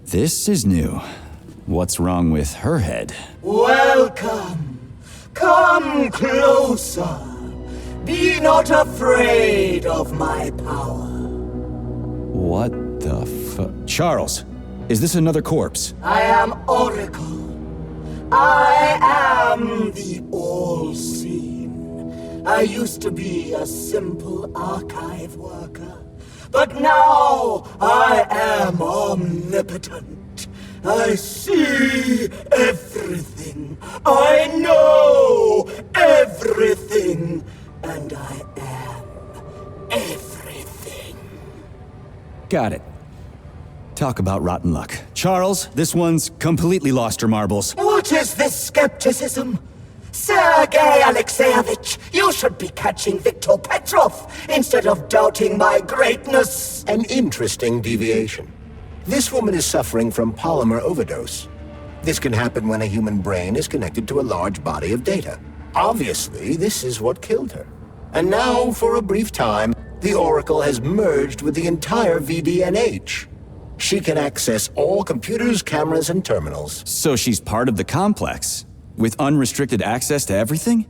S3: this is new. What's wrong with her head?
S9: Welcome. Come closer. Be not afraid of my power.
S3: What the Charles, is this another corpse?
S9: I am Oracle. I am the all-seeing. I used to be a simple archive worker, but now I am omnipotent. I see everything. I know everything. And I am everything.
S3: Got it. Talk about rotten luck. Charles, this one's completely lost her marbles.
S9: What is this skepticism? Sergei Alexeyevich, you should be catching Viktor Petrov instead of doubting my greatness.
S1: An interesting deviation. This woman is suffering from polymer overdose. This can happen when a human brain is connected to a large body of data. Obviously, this is what killed her. And now, for a brief time, the Oracle has merged with the entire VDNH. She can access all computers, cameras, and terminals.
S3: So she's part of the complex, with unrestricted access to everything?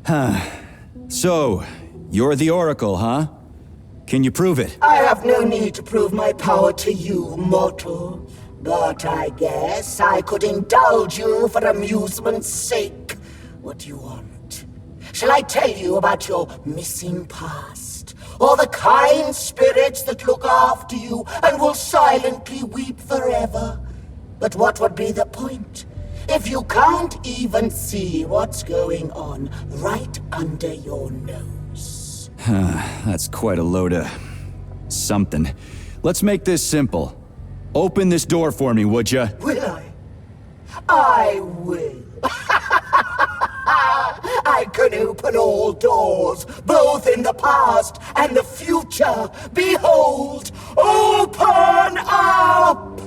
S3: Huh. So, you're the Oracle, huh? Can you prove it?
S9: I have no need to prove my power to you, mortal. But I guess I could indulge you for amusement's sake. What do you want? Shall I tell you about your missing past? Or the kind spirits that look after you and will silently weep forever? But what would be the point if you can't even see what's going on right under your nose?
S3: That's quite a load of something. Let's make this simple. Open this door for me, would ya?
S9: Will I? I will. I can open all doors, both in the past and the future. Behold, open up!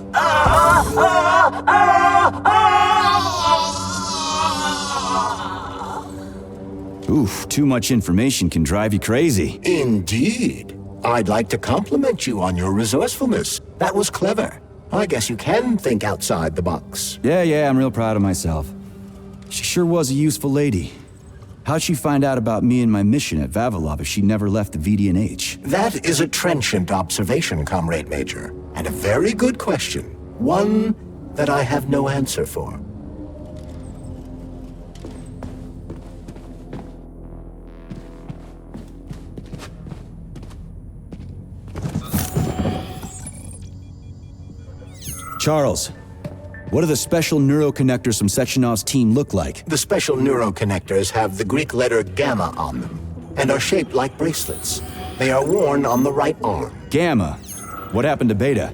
S3: Oof, too much information can drive you crazy.
S1: Indeed. I'd like to compliment you on your resourcefulness. That was clever. I guess you can think outside the box.
S3: Yeah, I'm real proud of myself. She sure was a useful lady. How'd she find out about me and my mission at Vavilov if she never left the VDNH?
S1: That is a trenchant observation, Comrade Major. And a very good question. One that I have no answer for.
S3: Charles, what do the special neuroconnectors from Sechenov's team look like?
S1: The special neuroconnectors have the Greek letter gamma on them, and are shaped like bracelets. They are worn on the right arm.
S3: Gamma? What happened to Beta?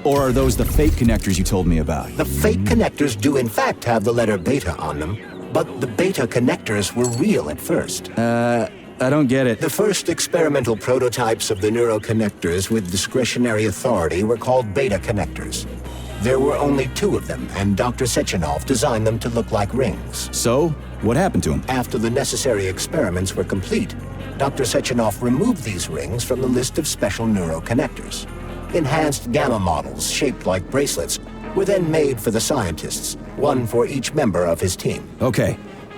S3: Or are those the fake connectors you told me about?
S1: The fake connectors do in fact have the letter beta on them, but the beta connectors were real at first.
S3: I don't get it.
S1: The first experimental prototypes of the neuroconnectors with discretionary authority were called beta connectors. There were only 2 of them, and Dr. Sechenov designed them to look like rings.
S3: So, what happened to them?
S1: After the necessary experiments were complete, Dr. Sechenov removed these rings from the list of special neuroconnectors. Enhanced gamma models, shaped like bracelets, were then made for the scientists, one for each member of his team.
S3: Okay,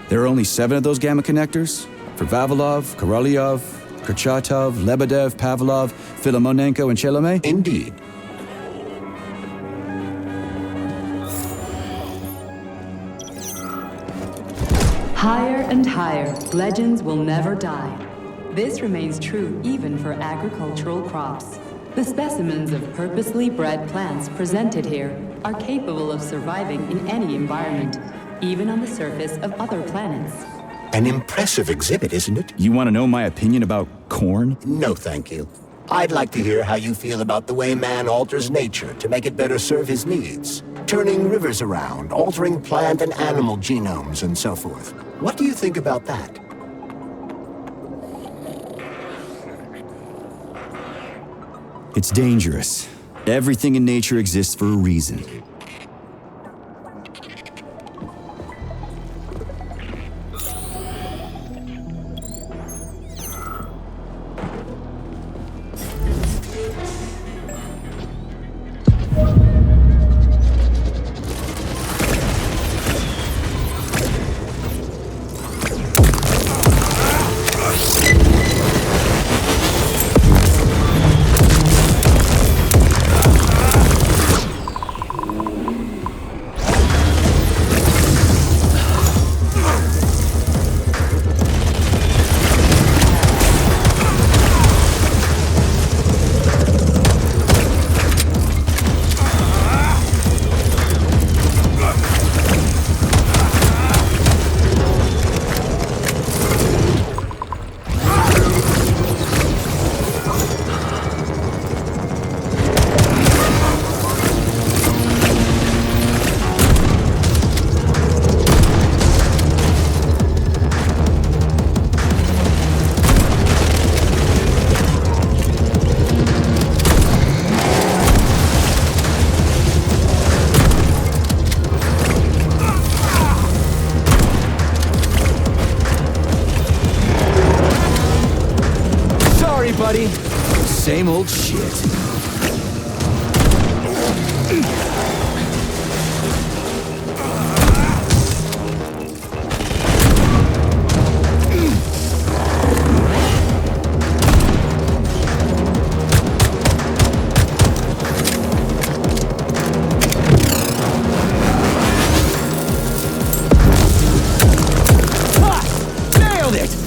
S3: there are only 7 of those gamma connectors? For Vavilov, Korolyov, Kurchatov, Lebedev, Pavlov, Filomonenko, and Chelomey?
S1: Indeed.
S8: Higher and higher, legends will never die. This remains true even for agricultural crops. The specimens of purposely bred plants presented here are capable of surviving in any environment, even on the surface of other planets.
S1: An impressive exhibit, isn't it?
S3: You want to know my opinion about corn?
S1: No, thank you. I'd like to hear how you feel about the way man alters nature to make it better serve his needs. Turning rivers around, altering plant and animal genomes, and so forth. What do you think about that?
S3: It's dangerous. Everything in nature exists for a reason. buddy. Same old shit. Nailed it!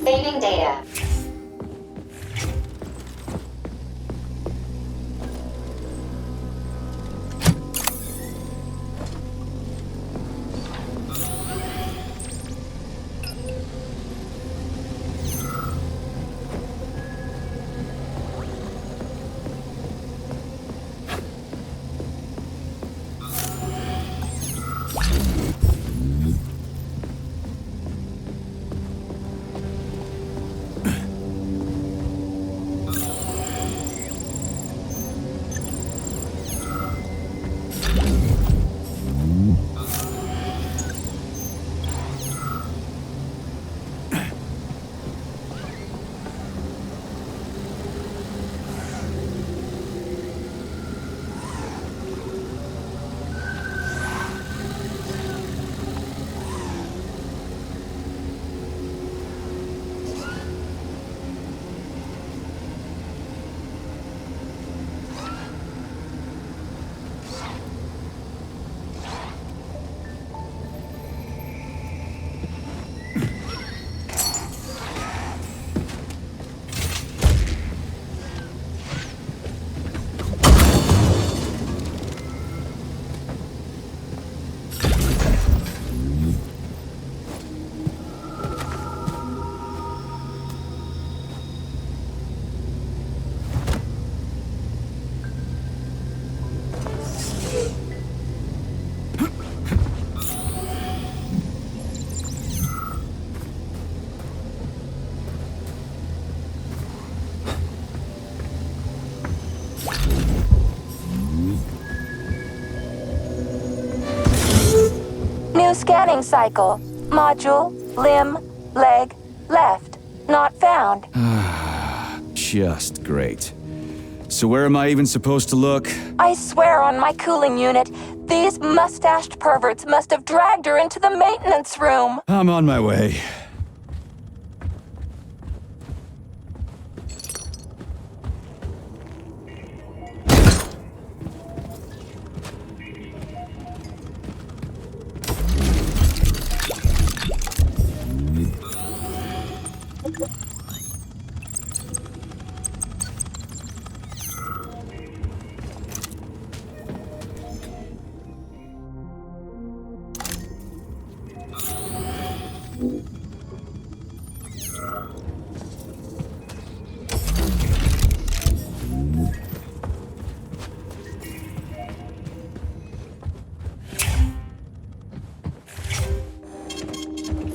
S10: Saving data.
S5: New scanning cycle. Module, limb, leg, left. Not found.
S3: Just great. So where am I even supposed to look?
S5: I swear on my cooling unit, these mustached perverts must have dragged her into the maintenance room.
S3: I'm on my way.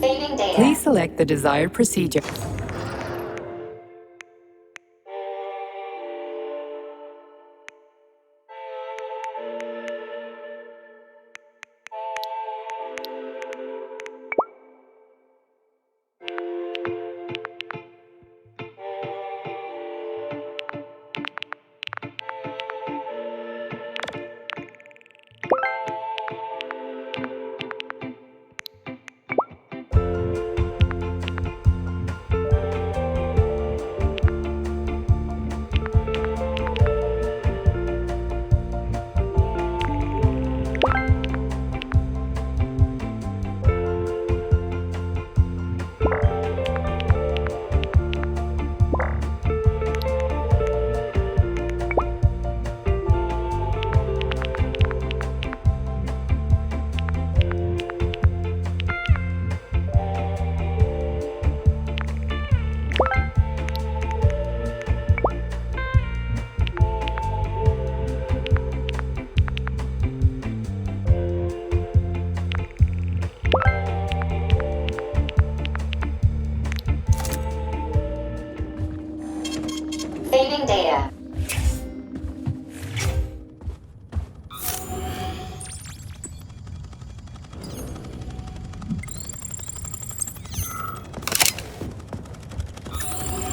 S10: Saving data.
S8: Please select the desired procedure.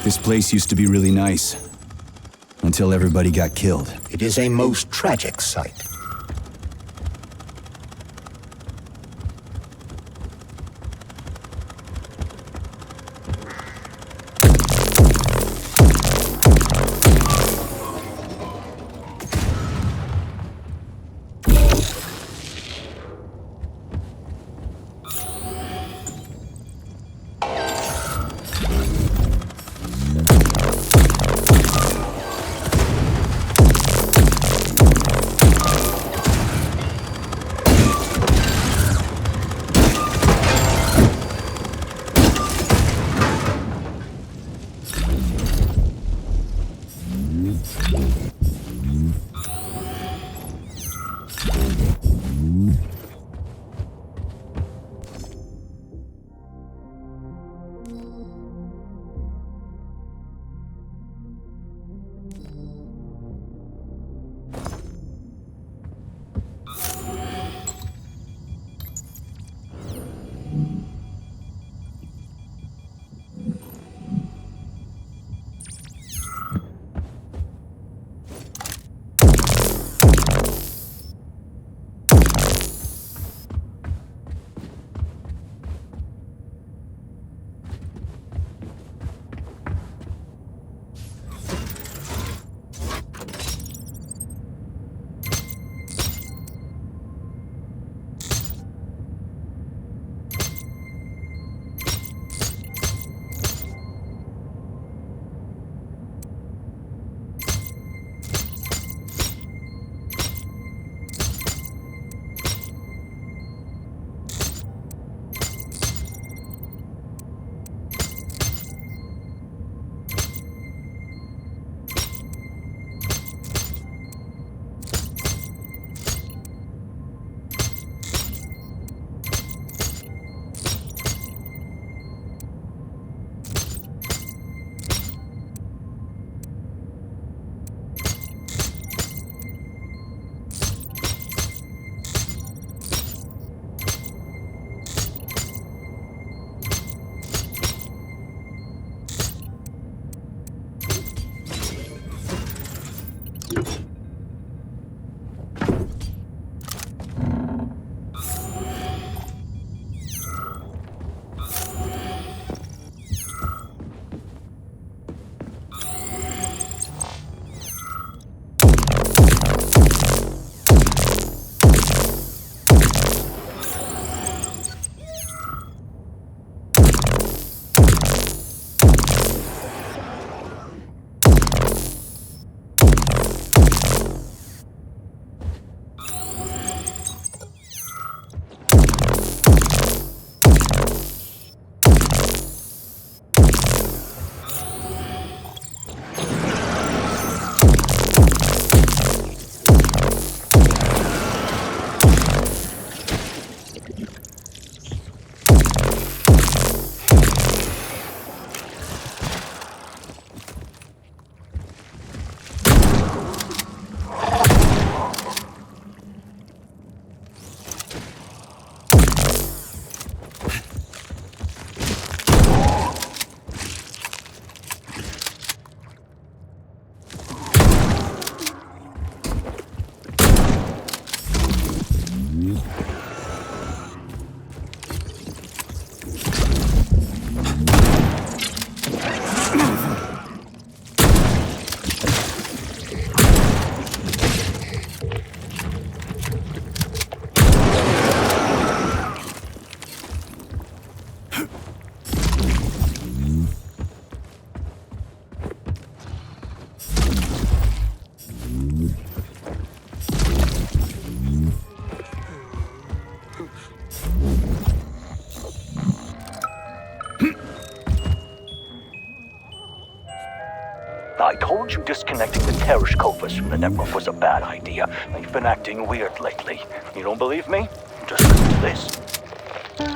S3: This place used to be really nice. Until everybody got killed.
S1: It is a most tragic sight.
S11: I told you disconnecting the Tereshkovas from the network was a bad idea. You've been acting weird lately. You don't believe me? Just listen to this.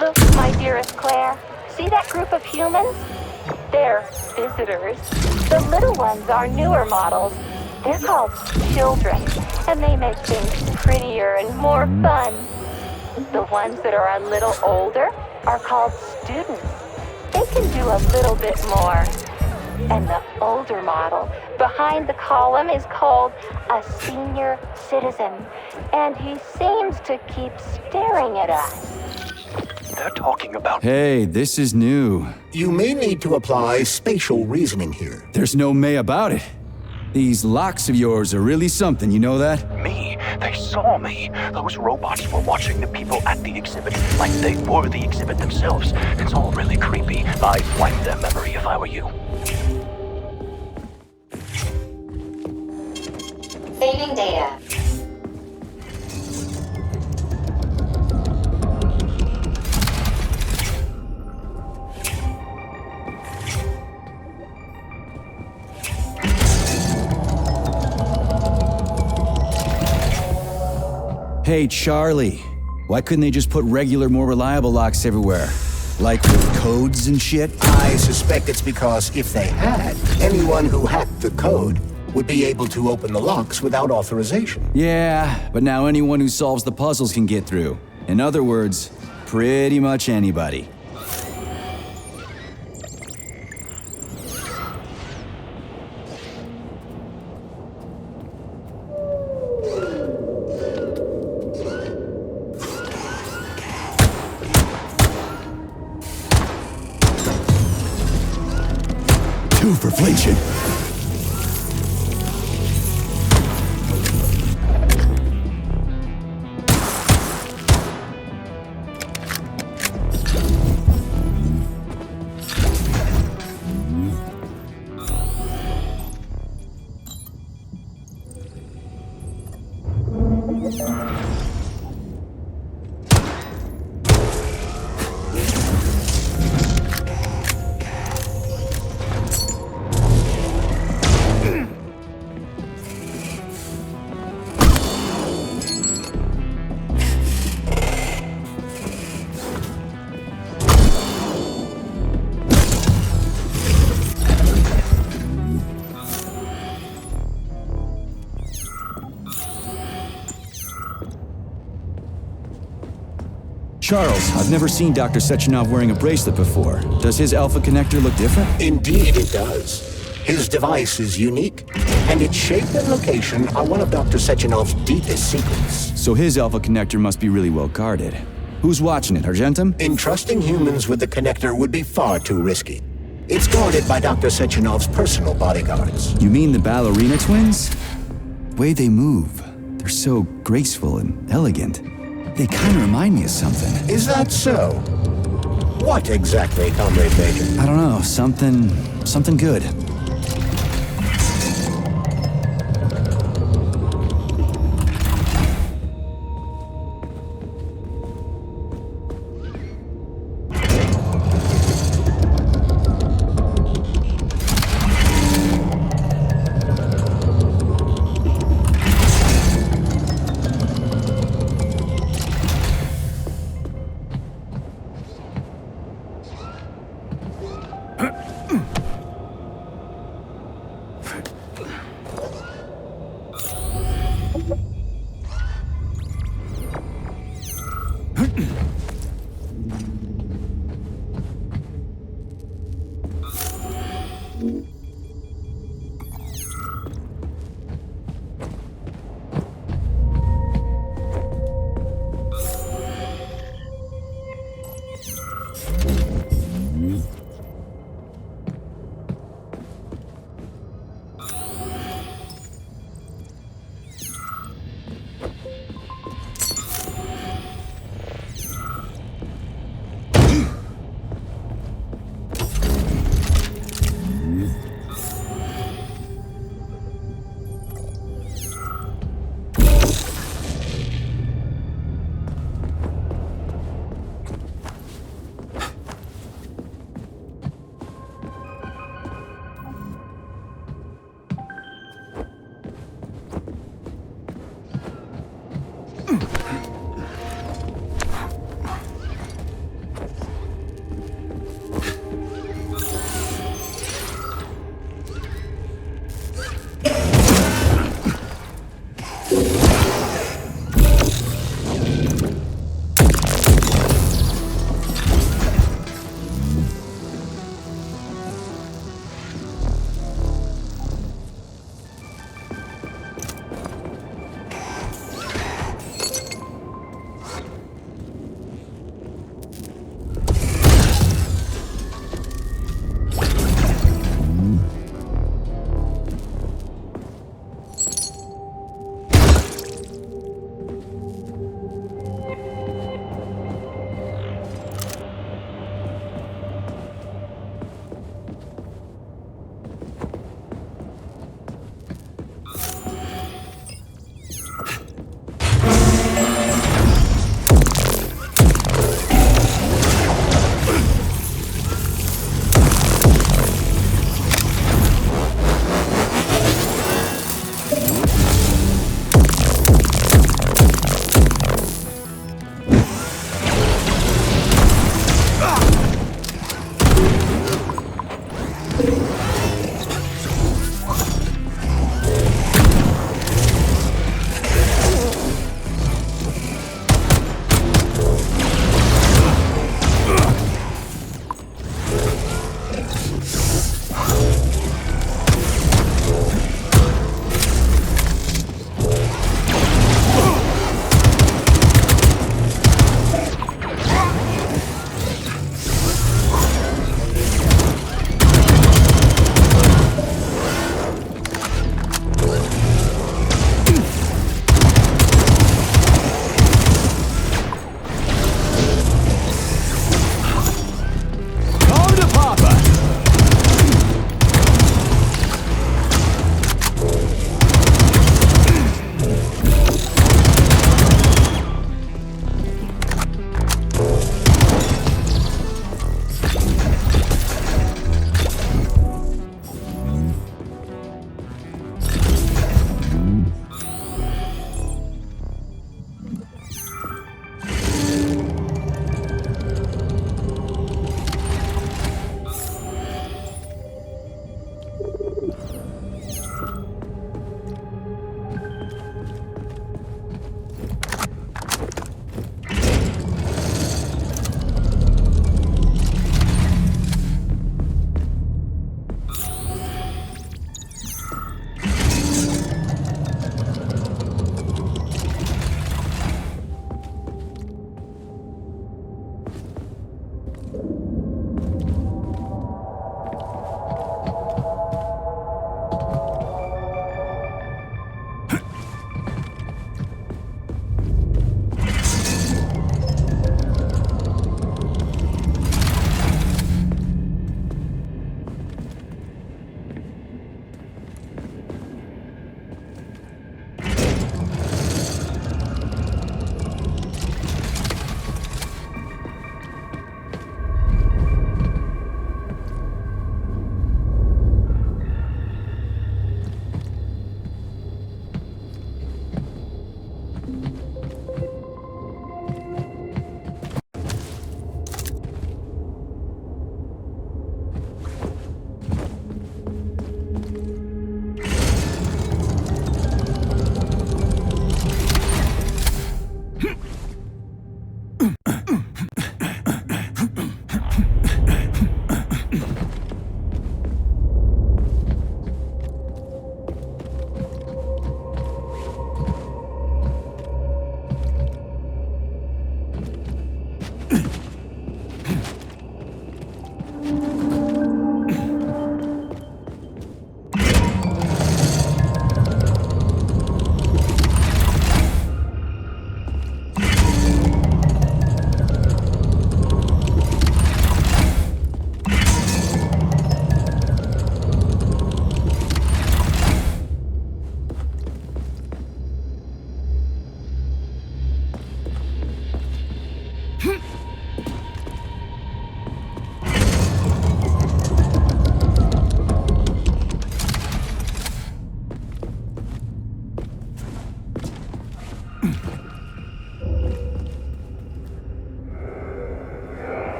S7: Look, my dearest Claire. See that group of humans? They're visitors. The little ones are newer models. They're called children, and they make things prettier and more fun. The ones that are a little older are called students. They can do a little bit more. And the older model behind the column is called a senior citizen. And he seems to keep staring at us.
S11: They're talking about...
S3: Hey, this is new.
S1: You may need to apply spatial reasoning here.
S3: There's no may about it. These locks of yours are really something, you know that?
S11: Me? They saw me. Those robots were watching the people at the exhibit like they were the exhibit themselves. It's all really creepy. I'd wipe their memory if I were you.
S10: Saving data.
S3: Hey, Charlie. Why couldn't they just put regular, more reliable locks everywhere? Like with codes and shit?
S1: I suspect it's because if they had, anyone who hacked the code would be able to open the locks without authorization.
S3: Yeah, but now anyone who solves the puzzles can get through. In other words, pretty much anybody.
S1: Two for flinching.
S3: Charles, I've never seen Dr. Sechenov wearing a bracelet before. Does his alpha connector look different?
S1: Indeed it does. His device is unique, and its shape and location are one of Dr. Sechenov's deepest secrets.
S3: So his alpha connector must be really well guarded. Who's watching it, Argentum?
S1: Entrusting humans with the connector would be far too risky. It's guarded by Dr. Sechenov's personal bodyguards.
S3: You mean the ballerina twins? The way they move, they're so graceful and elegant. They kind of remind me of something.
S1: Is that so? What exactly, Comrade Major?
S3: I don't know, something good.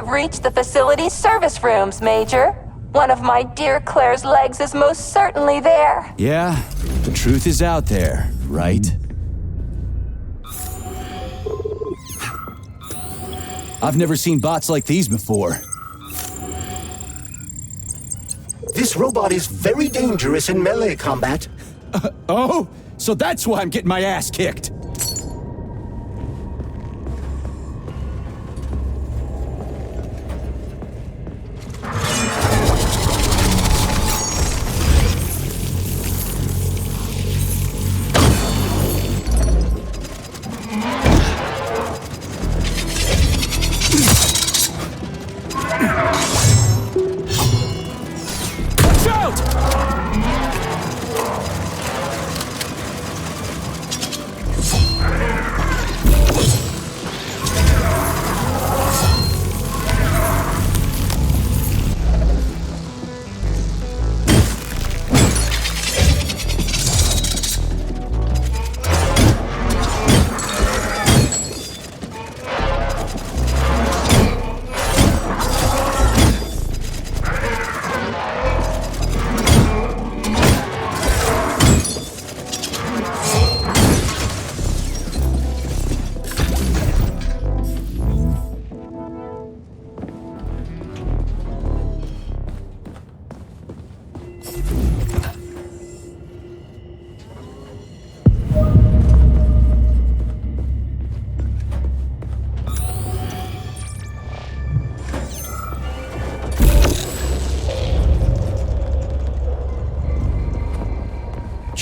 S5: have reached the facility's service rooms, Major. One of my dear Claire's legs is most certainly there.
S3: Yeah, the truth is out there, right? I've never seen bots like these before.
S1: This robot is very dangerous in melee combat.
S3: Oh? So that's why I'm getting my ass kicked.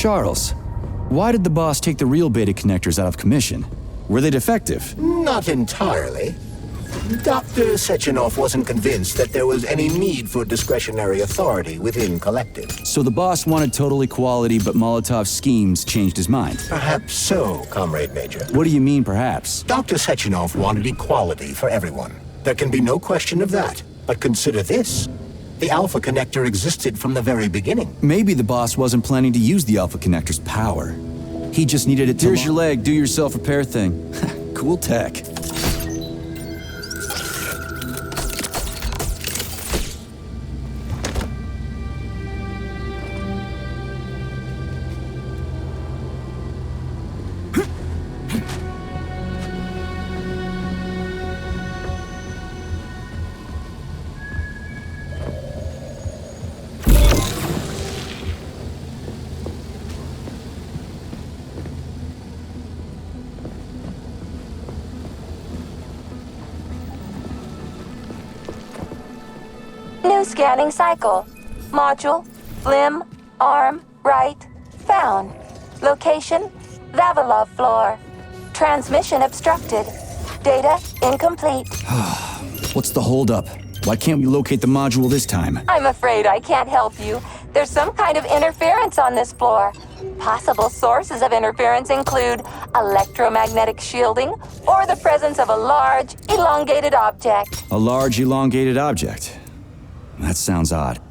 S3: Charles, why did the boss take the real beta connectors out of commission? Were they defective?
S1: Not entirely. Dr. Sechenov wasn't convinced that there was any need for discretionary authority within Kollektiv.
S3: So the boss wanted total equality, but Molotov's schemes changed his mind.
S1: Perhaps so, Comrade Major.
S3: What do you mean, perhaps?
S1: Dr. Sechenov wanted equality for everyone. There can be no question of that. But consider this. The Alpha Connector existed from the very beginning.
S3: Maybe the boss wasn't planning to use the Alpha Connector's power. He just needed it to— Here's your leg, do yourself repair thing. Cool tech.
S7: Scanning cycle. Module, limb, arm, right, found. Location, Vavilov floor. Transmission obstructed. Data incomplete.
S3: What's the holdup? Why can't we locate the module this time?
S7: I'm afraid I can't help you. There's some kind of interference on this floor. Possible sources of interference include electromagnetic shielding or the presence of a large, elongated object.
S3: A large, elongated object? That sounds odd.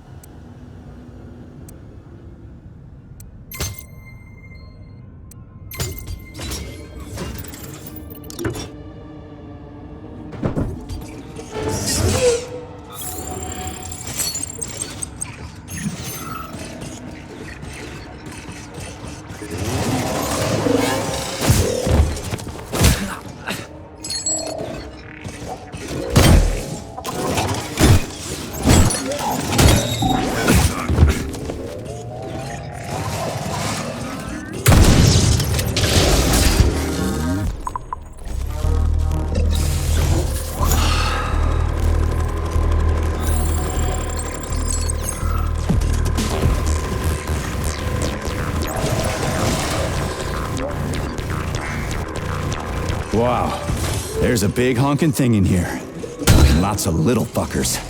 S3: Wow, there's a big honking thing in here. And lots of little fuckers.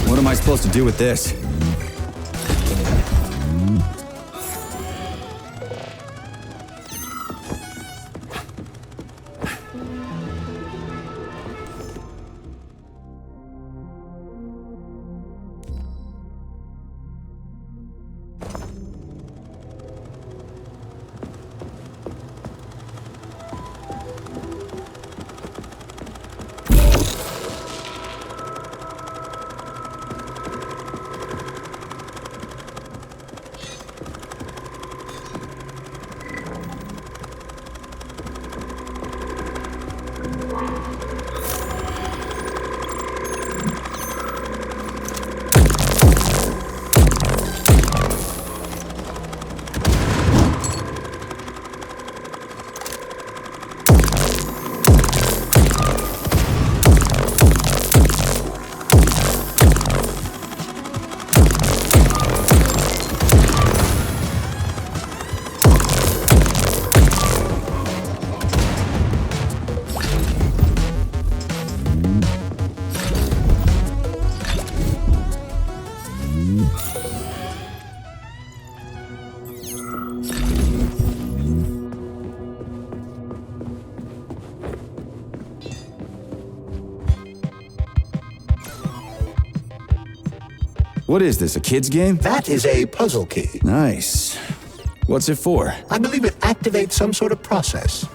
S3: What am I supposed to do with this? What is this, a kid's game?
S1: That is a puzzle key.
S3: Nice. What's it for?
S1: I believe it activates some sort of process.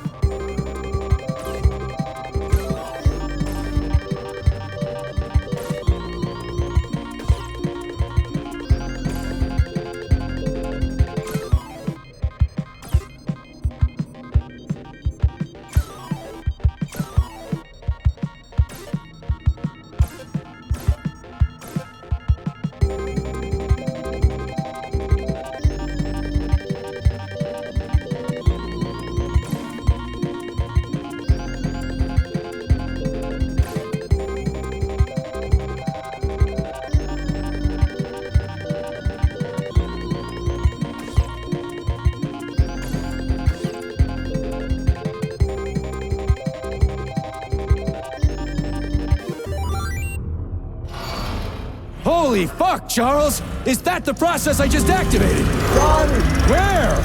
S3: Holy fuck, Charles! Is that the process I just activated?
S1: Run!
S3: Where?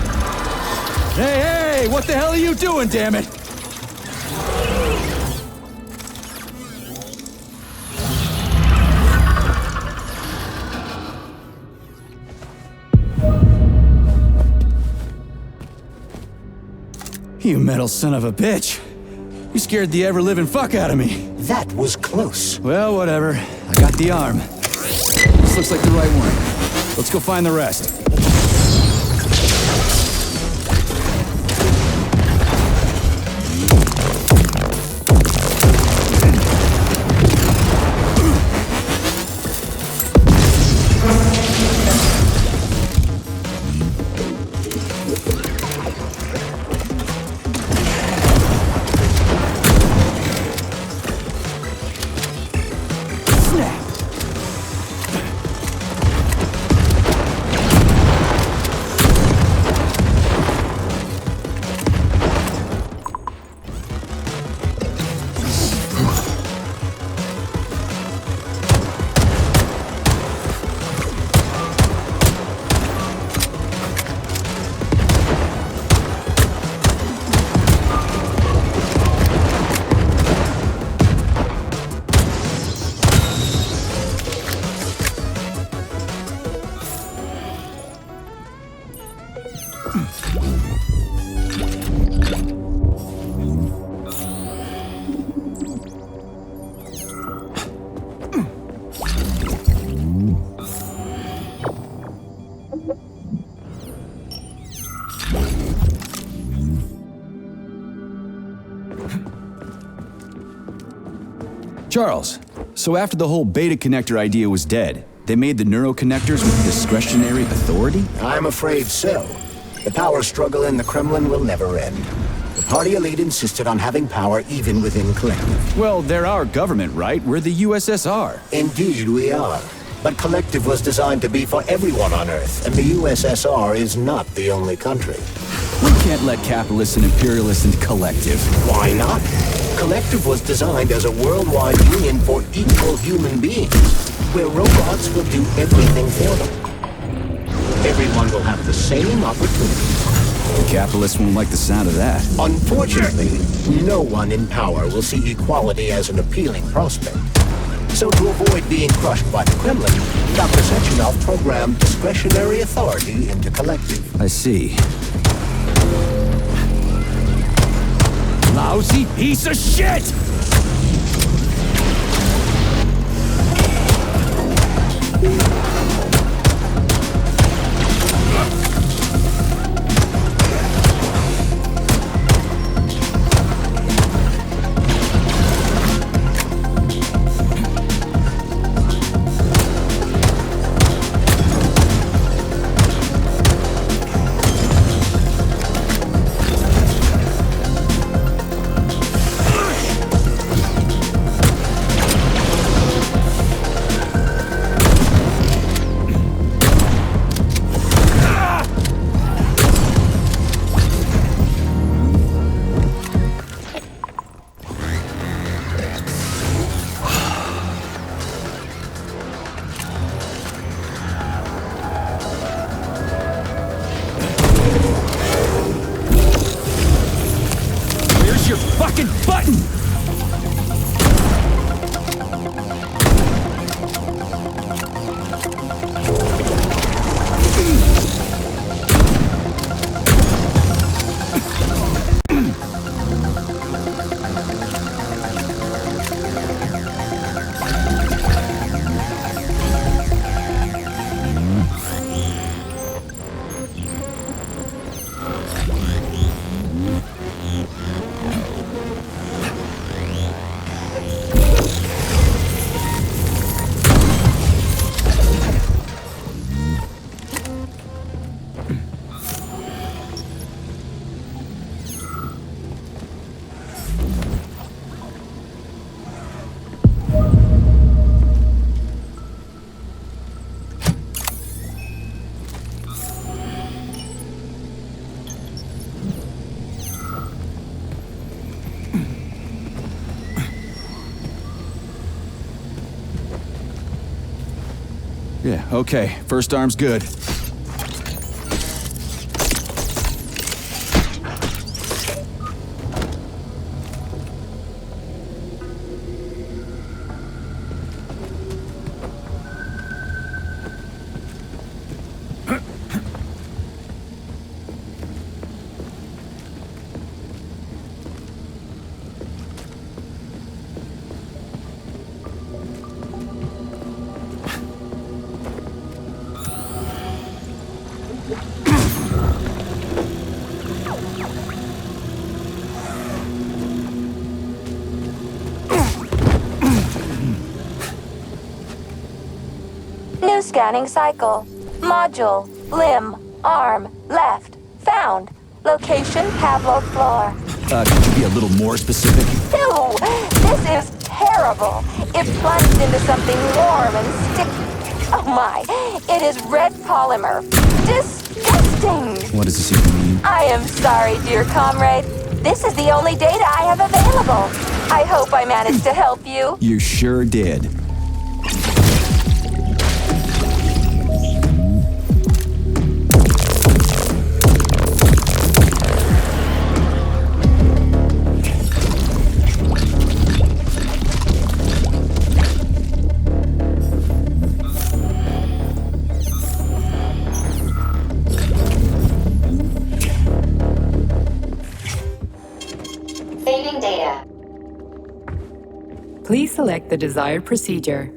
S3: Hey, hey! What the hell are you doing, damn it? You metal son of a bitch! You scared the ever-living fuck out of me.
S1: That was close.
S3: Well, whatever. I got the arm. This looks like the right one. Let's go find the rest. Charles, so after the whole beta connector idea was dead, they made the neuroconnectors with discretionary authority?
S1: I'm afraid so. The power struggle in the Kremlin will never end. The party elite insisted on having power even within Kollektiv.
S3: Well, they're our government, right? We're the USSR.
S1: Indeed we are. But Kollektiv was designed to be for everyone on Earth, and the USSR is not the only country.
S3: We can't let capitalists and imperialists into Kollektiv.
S1: Why not? Kollektiv was designed as a worldwide union for equal human beings, where robots will do everything for them. Everyone will have the same opportunities.
S3: The capitalists won't like the sound of that.
S1: Unfortunately, no one in power will see equality as an appealing prospect. So to avoid being crushed by the Kremlin, Dr. Sechenov programmed discretionary authority into Kollektiv.
S3: I see. Lousy piece of shit! Yeah, okay. First arm's good.
S7: New scanning cycle. Module, limb, arm, left. Found. Location, Pavlov floor.
S3: Could you be a little more specific?
S7: Ew! This is terrible. It plunged into something warm and sticky. Oh my, it is red polymer. Disgusting!
S3: What does this even mean?
S7: I am sorry, dear comrade. This is the only data I have available. I hope I managed to help you.
S3: You sure did.
S10: Saving data.
S8: Please select the desired procedure.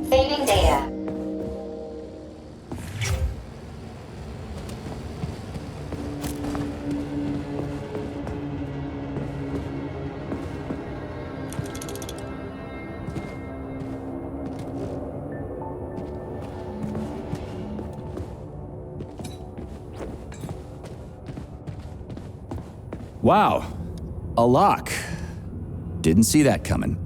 S10: Saving data.
S3: Wow. A lock. Didn't see that coming.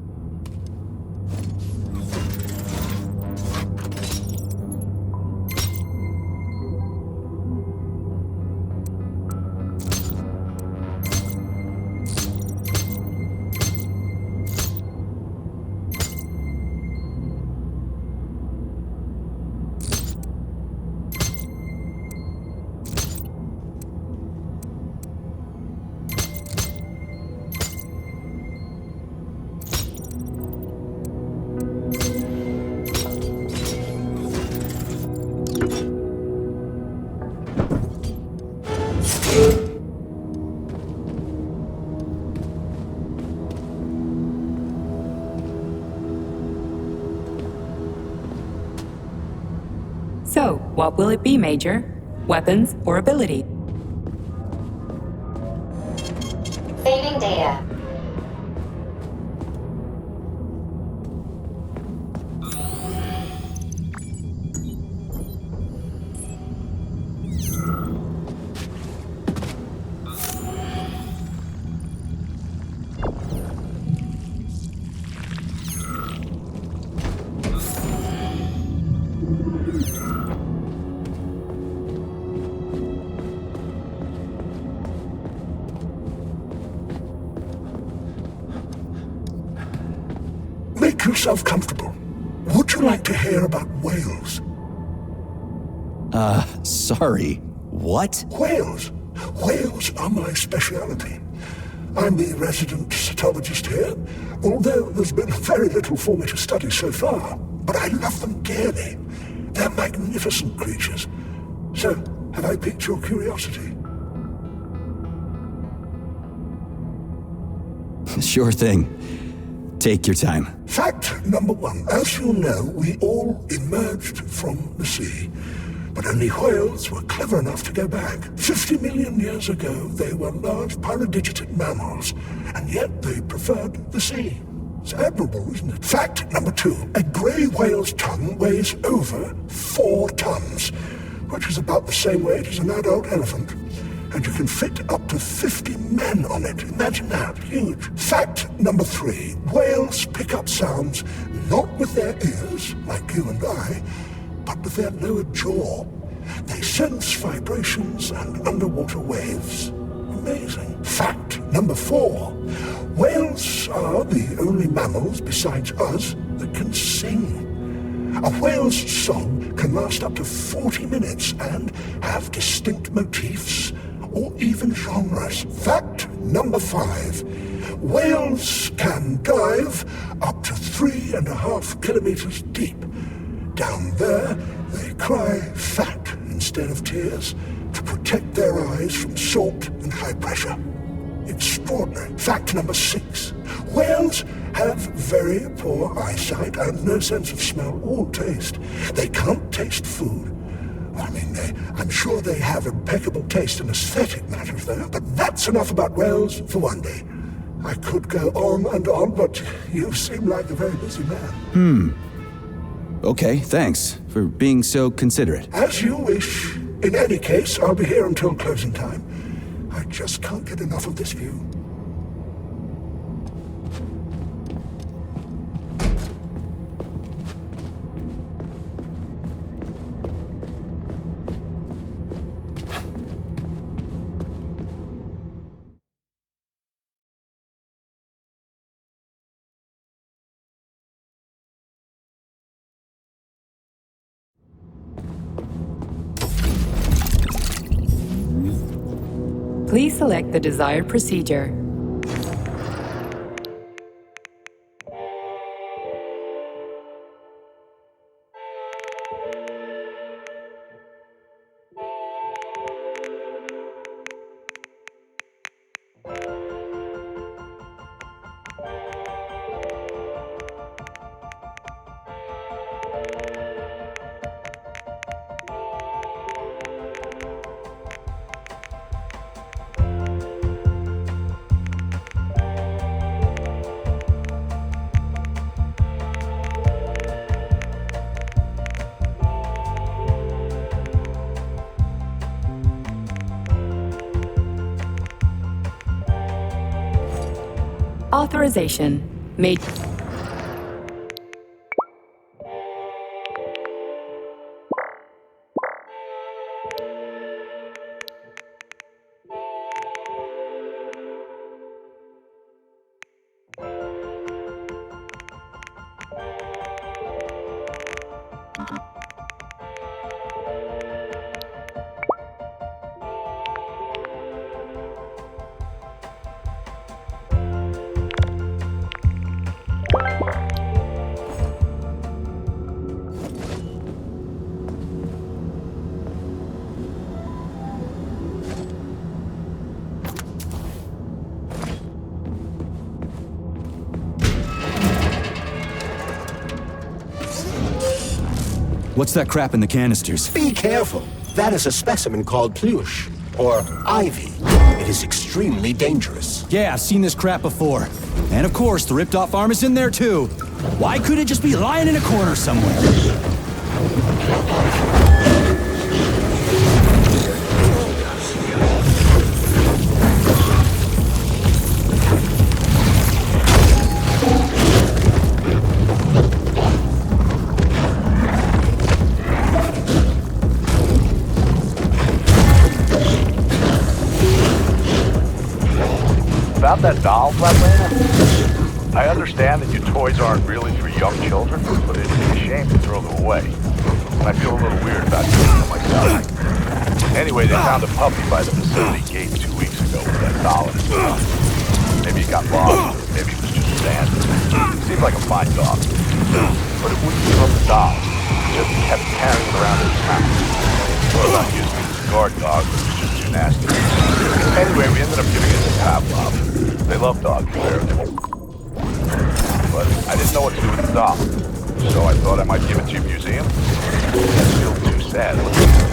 S8: So, what will it be, Major? Weapons or ability?
S10: Saving data.
S4: Make yourself comfortable. Would you like to hear about whales?
S3: Sorry. What?
S4: Whales. Whales are my speciality. I'm the resident cytologist here, although there's been very little for me to study so far. But I love them dearly. They're magnificent creatures. So, have I piqued your curiosity?
S3: Sure thing. Take your time.
S4: Fact number 1. As you know, we all emerged from the sea. But only whales were clever enough to go back. 50 million years ago, they were large pyrodigited mammals, and yet they preferred the sea. It's admirable, isn't it? Fact number 2. A grey whale's tongue weighs over 4 tons, which is about the same weight as an adult elephant. And you can fit up to 50 men on it. Imagine that. Huge. Fact number 3. Whales pick up sounds not with their ears, like you and I, but with their lower jaw. They sense vibrations and underwater waves. Amazing. Fact number 4. Whales are the only mammals besides us that can sing. A whale's song can last up to 40 minutes and have distinct motifs or even genres. Fact number 5. Whales can dive up to 3.5 kilometers deep. Down there, they cry fat instead of tears to protect their eyes from salt and high pressure. Extraordinary. Fact number 6. Whales have very poor eyesight and no sense of smell or taste. They can't taste food. I mean, I'm sure they have impeccable taste in aesthetic matters there, but that's enough about whales for one day. I could go on and on, but you seem like a very busy man.
S3: Okay, thanks for being so considerate.
S4: As you wish. In any case, I'll be here until closing time. I just can't get enough of this view.
S8: Please select the desired procedure. Authorization made.
S3: What's that crap in the canisters?
S1: Be careful. That is a specimen called plush, or ivy. It is extremely dangerous.
S3: Yeah, I've seen this crap before. And of course, the ripped-off arm is in there too. Why couldn't it just be lying in a corner somewhere?
S11: About that doll, Flatlander? I understand that your toys aren't really for young children, but it'd be a shame to throw them away. And I feel a little weird about doing them myself. Anyway, they found a puppy by the facility gate 2 weeks ago with that doll in his mouth. Maybe he got lost, or maybe it was just sand. Seemed like a fine dog. But it wouldn't give up the doll. It just kept carrying it around in his mouth. Well, not using it as a guard dog, but it was just too nasty. Anyway, we ended up giving it to Pavlov. They love dogs there. But but I didn't know what to do with the doll. So I thought I might give it to your museum. I feel too sad.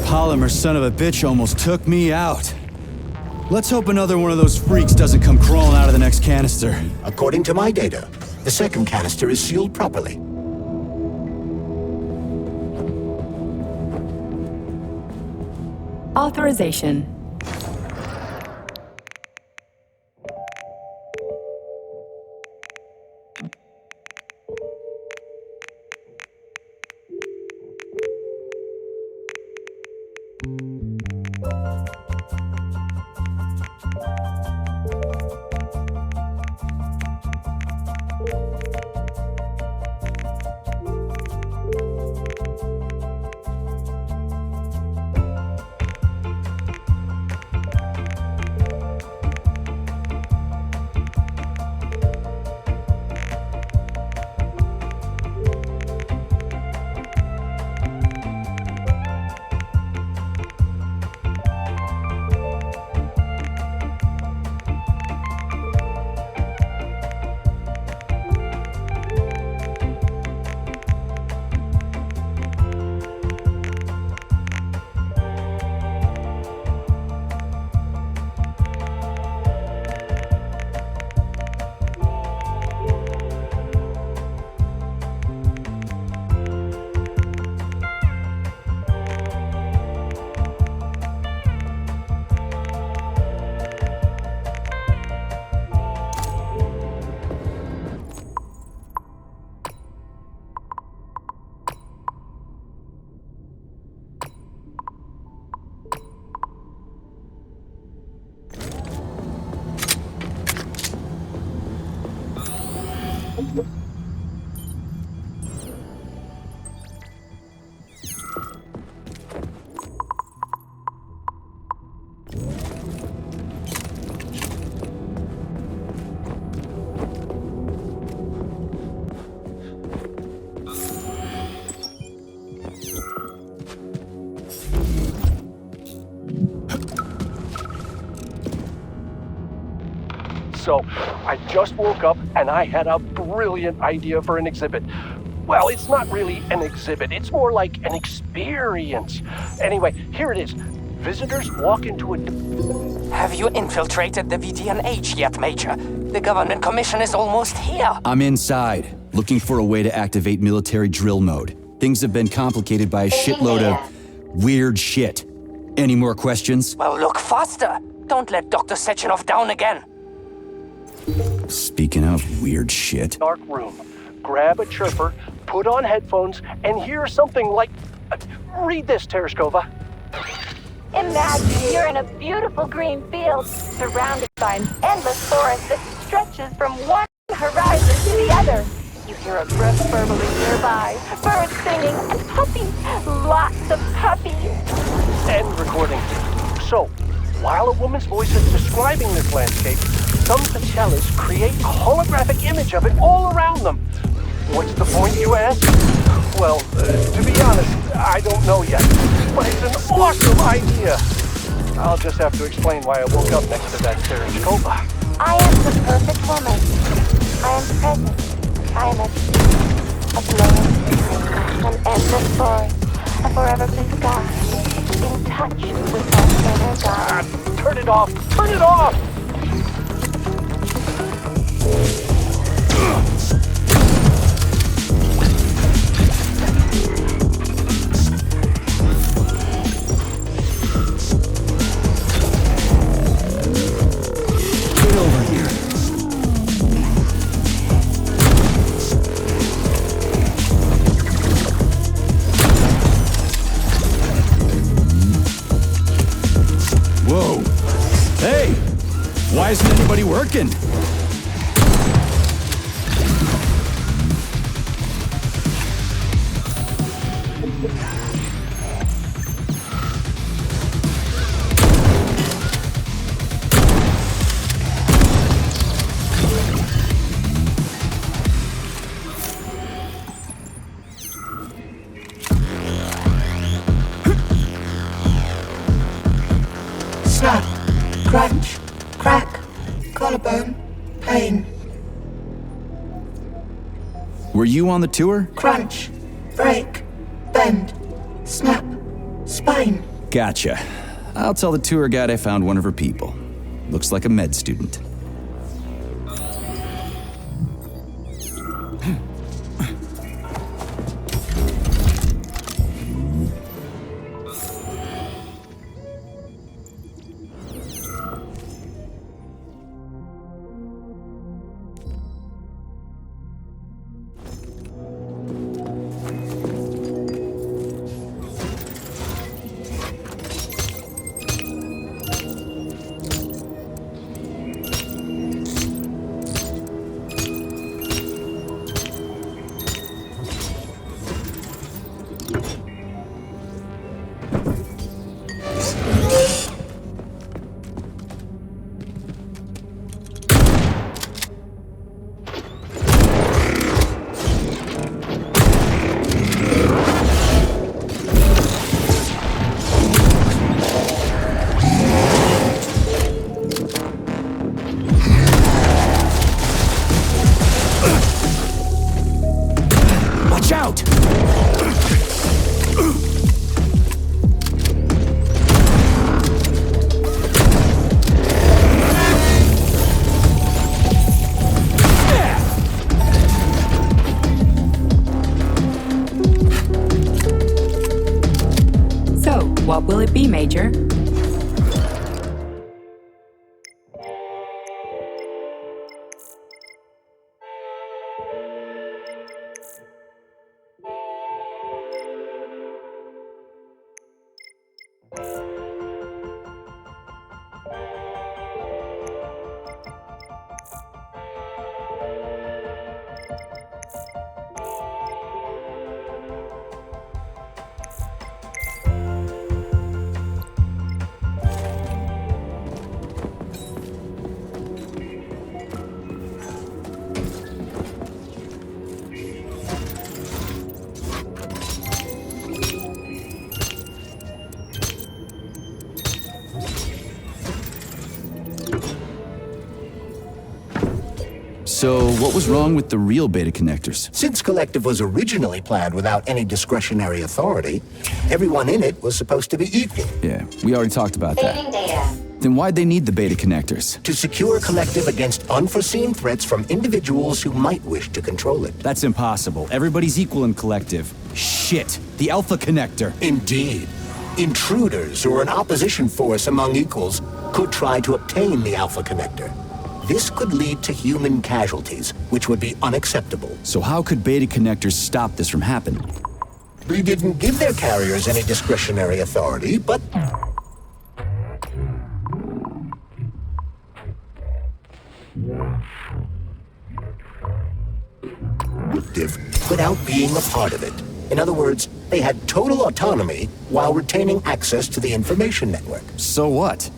S3: Polymer son of a bitch almost took me out. Let's hope another one of those freaks doesn't come crawling out of the next canister.
S1: According to my data, the second canister is sealed properly.
S8: Authorization.
S12: So, I just woke up and I had a brilliant idea for an exhibit. Well, it's not really an exhibit, it's more like an experience. Anyway, here it is. Visitors walk into a...
S2: Have you infiltrated the VDNH yet, Major? The government commission is almost here.
S3: I'm inside, looking for a way to activate military drill mode. Things have been complicated by a shitload of weird shit. Any more questions?
S2: Well, look faster. Don't let Dr. Sechenov down again.
S3: Speaking of weird shit.
S12: Dark room. Grab a chirper, put on headphones, and hear something like... read this, Tereshkova.
S7: Imagine you're in a beautiful green field, surrounded by an endless forest that stretches from one horizon to the other. You hear a brook burbling nearby, birds singing, and puppies, lots of puppies.
S12: End recording. So, while a woman's voice is describing this landscape, some facellas create a holographic image of it all around them. What's the point, you ask? Well, to be honest, I don't know yet. But it's an awesome idea. I'll just have to explain why I woke up next to that Tereshkova.
S7: I am the perfect woman. I am present. I am a glowing spring, an endless forest, a forever blue sky, in touch with my inner God.
S12: Turn it off! Turn it off!
S3: Get over here. Whoa. Hey! Why isn't anybody working?
S9: Snap, crunch, crack, collarbone, pain.
S3: Were you on the tour?
S9: Crunch, break, bend, snap, spine.
S3: Gotcha. I'll tell the tour guide I found one of her people. Looks like a med student. Watch out!
S8: So, what will it be, Major?
S3: So, what was wrong with the real beta connectors?
S1: Since Kollektiv was originally planned without any discretionary authority, everyone in it was supposed to be equal.
S3: Yeah, we already talked about that.
S10: Saving data.
S3: Then why'd they need the beta connectors?
S1: To secure Kollektiv against unforeseen threats from individuals who might wish to control it.
S3: That's impossible. Everybody's equal in Kollektiv. Shit! The alpha connector!
S1: Indeed. Intruders or an opposition force among equals could try to obtain the Alpha Connector. This could lead to human casualties, which would be unacceptable.
S3: So how could Beta Connectors stop this from happening?
S1: We didn't give their carriers any discretionary authority, but... without being a part of it. In other words, they had total autonomy while retaining access to the information network.
S3: So what?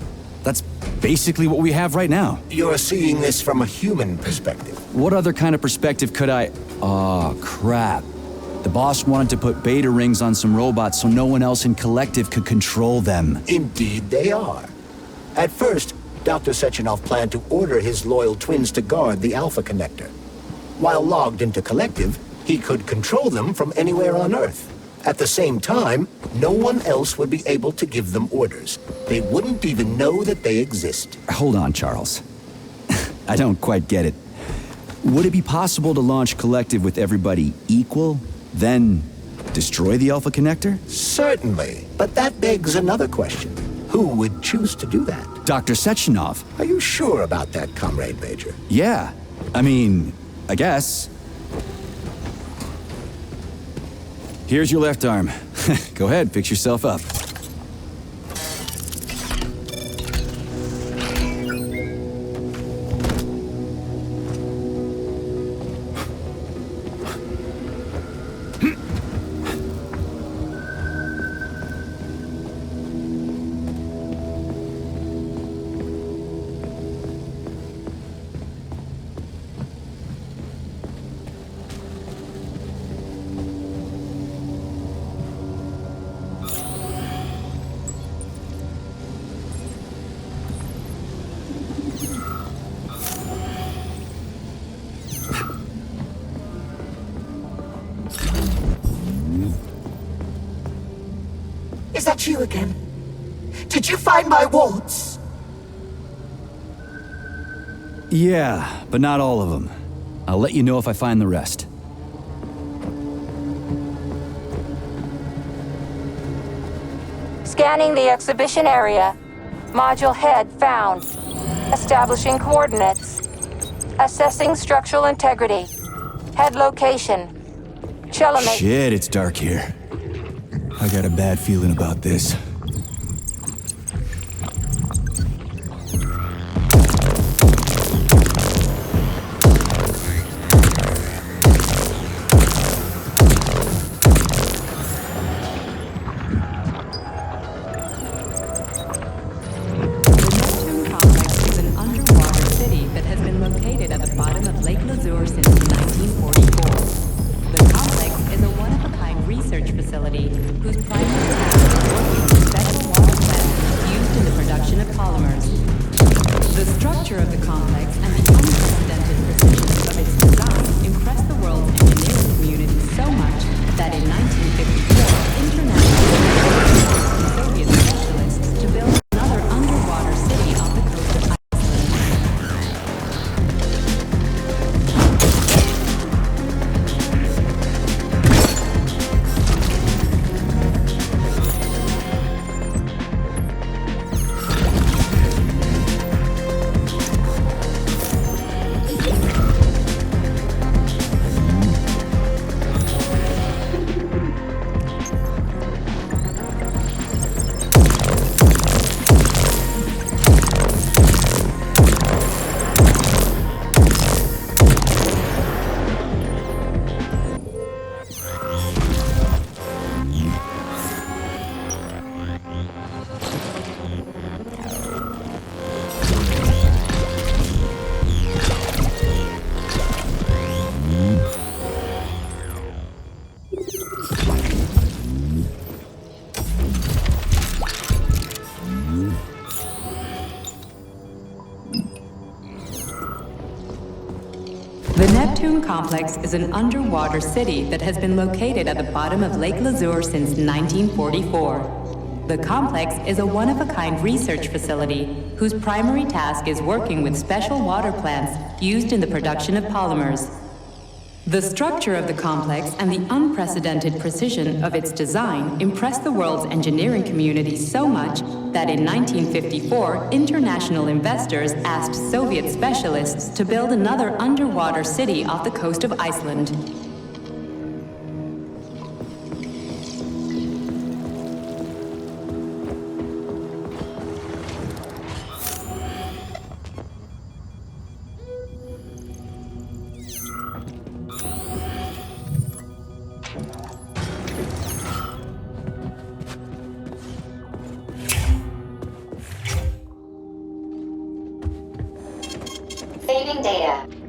S3: That's basically what we have right now.
S1: You're seeing this from a human perspective.
S3: What other kind of perspective could I... Oh, crap. The boss wanted to put beta rings on some robots so no one else in Kollektiv could control them.
S1: Indeed they are. At first, Dr. Sechenov planned to order his loyal twins to guard the Alpha Connector. While logged into Kollektiv, he could control them from anywhere on Earth. At the same time, no one else would be able to give them orders. They wouldn't even know that they exist.
S3: Hold on, Charles. I don't quite get it. Would it be possible to launch Kollektiv with everybody equal, then destroy the Alpha Connector?
S1: Certainly, but that begs another question. Who would choose to do that?
S3: Dr. Sechenov.
S1: Are you sure about that, Comrade Major?
S3: Yeah. I mean, I guess. Here's your left arm. Go ahead, fix yourself up.
S9: Is that you again? Did you find my wards?
S3: Yeah, but not all of them. I'll let you know if I find the rest.
S7: Scanning the exhibition area. Module head found. Establishing coordinates. Assessing structural integrity. Head location. Chelamate.
S3: Shit, it's dark here. I got a bad feeling about this.
S8: Complex is an underwater city that has been located at the bottom of Lake Lazur since 1944. The complex is a one-of-a-kind research facility whose primary task is working with special water plants used in the production of polymers. The structure of the complex and the unprecedented precision of its design impressed the world's engineering community so much that in 1954, international investors asked Soviet specialists to build another underwater city off the coast of Iceland.
S10: Saving data.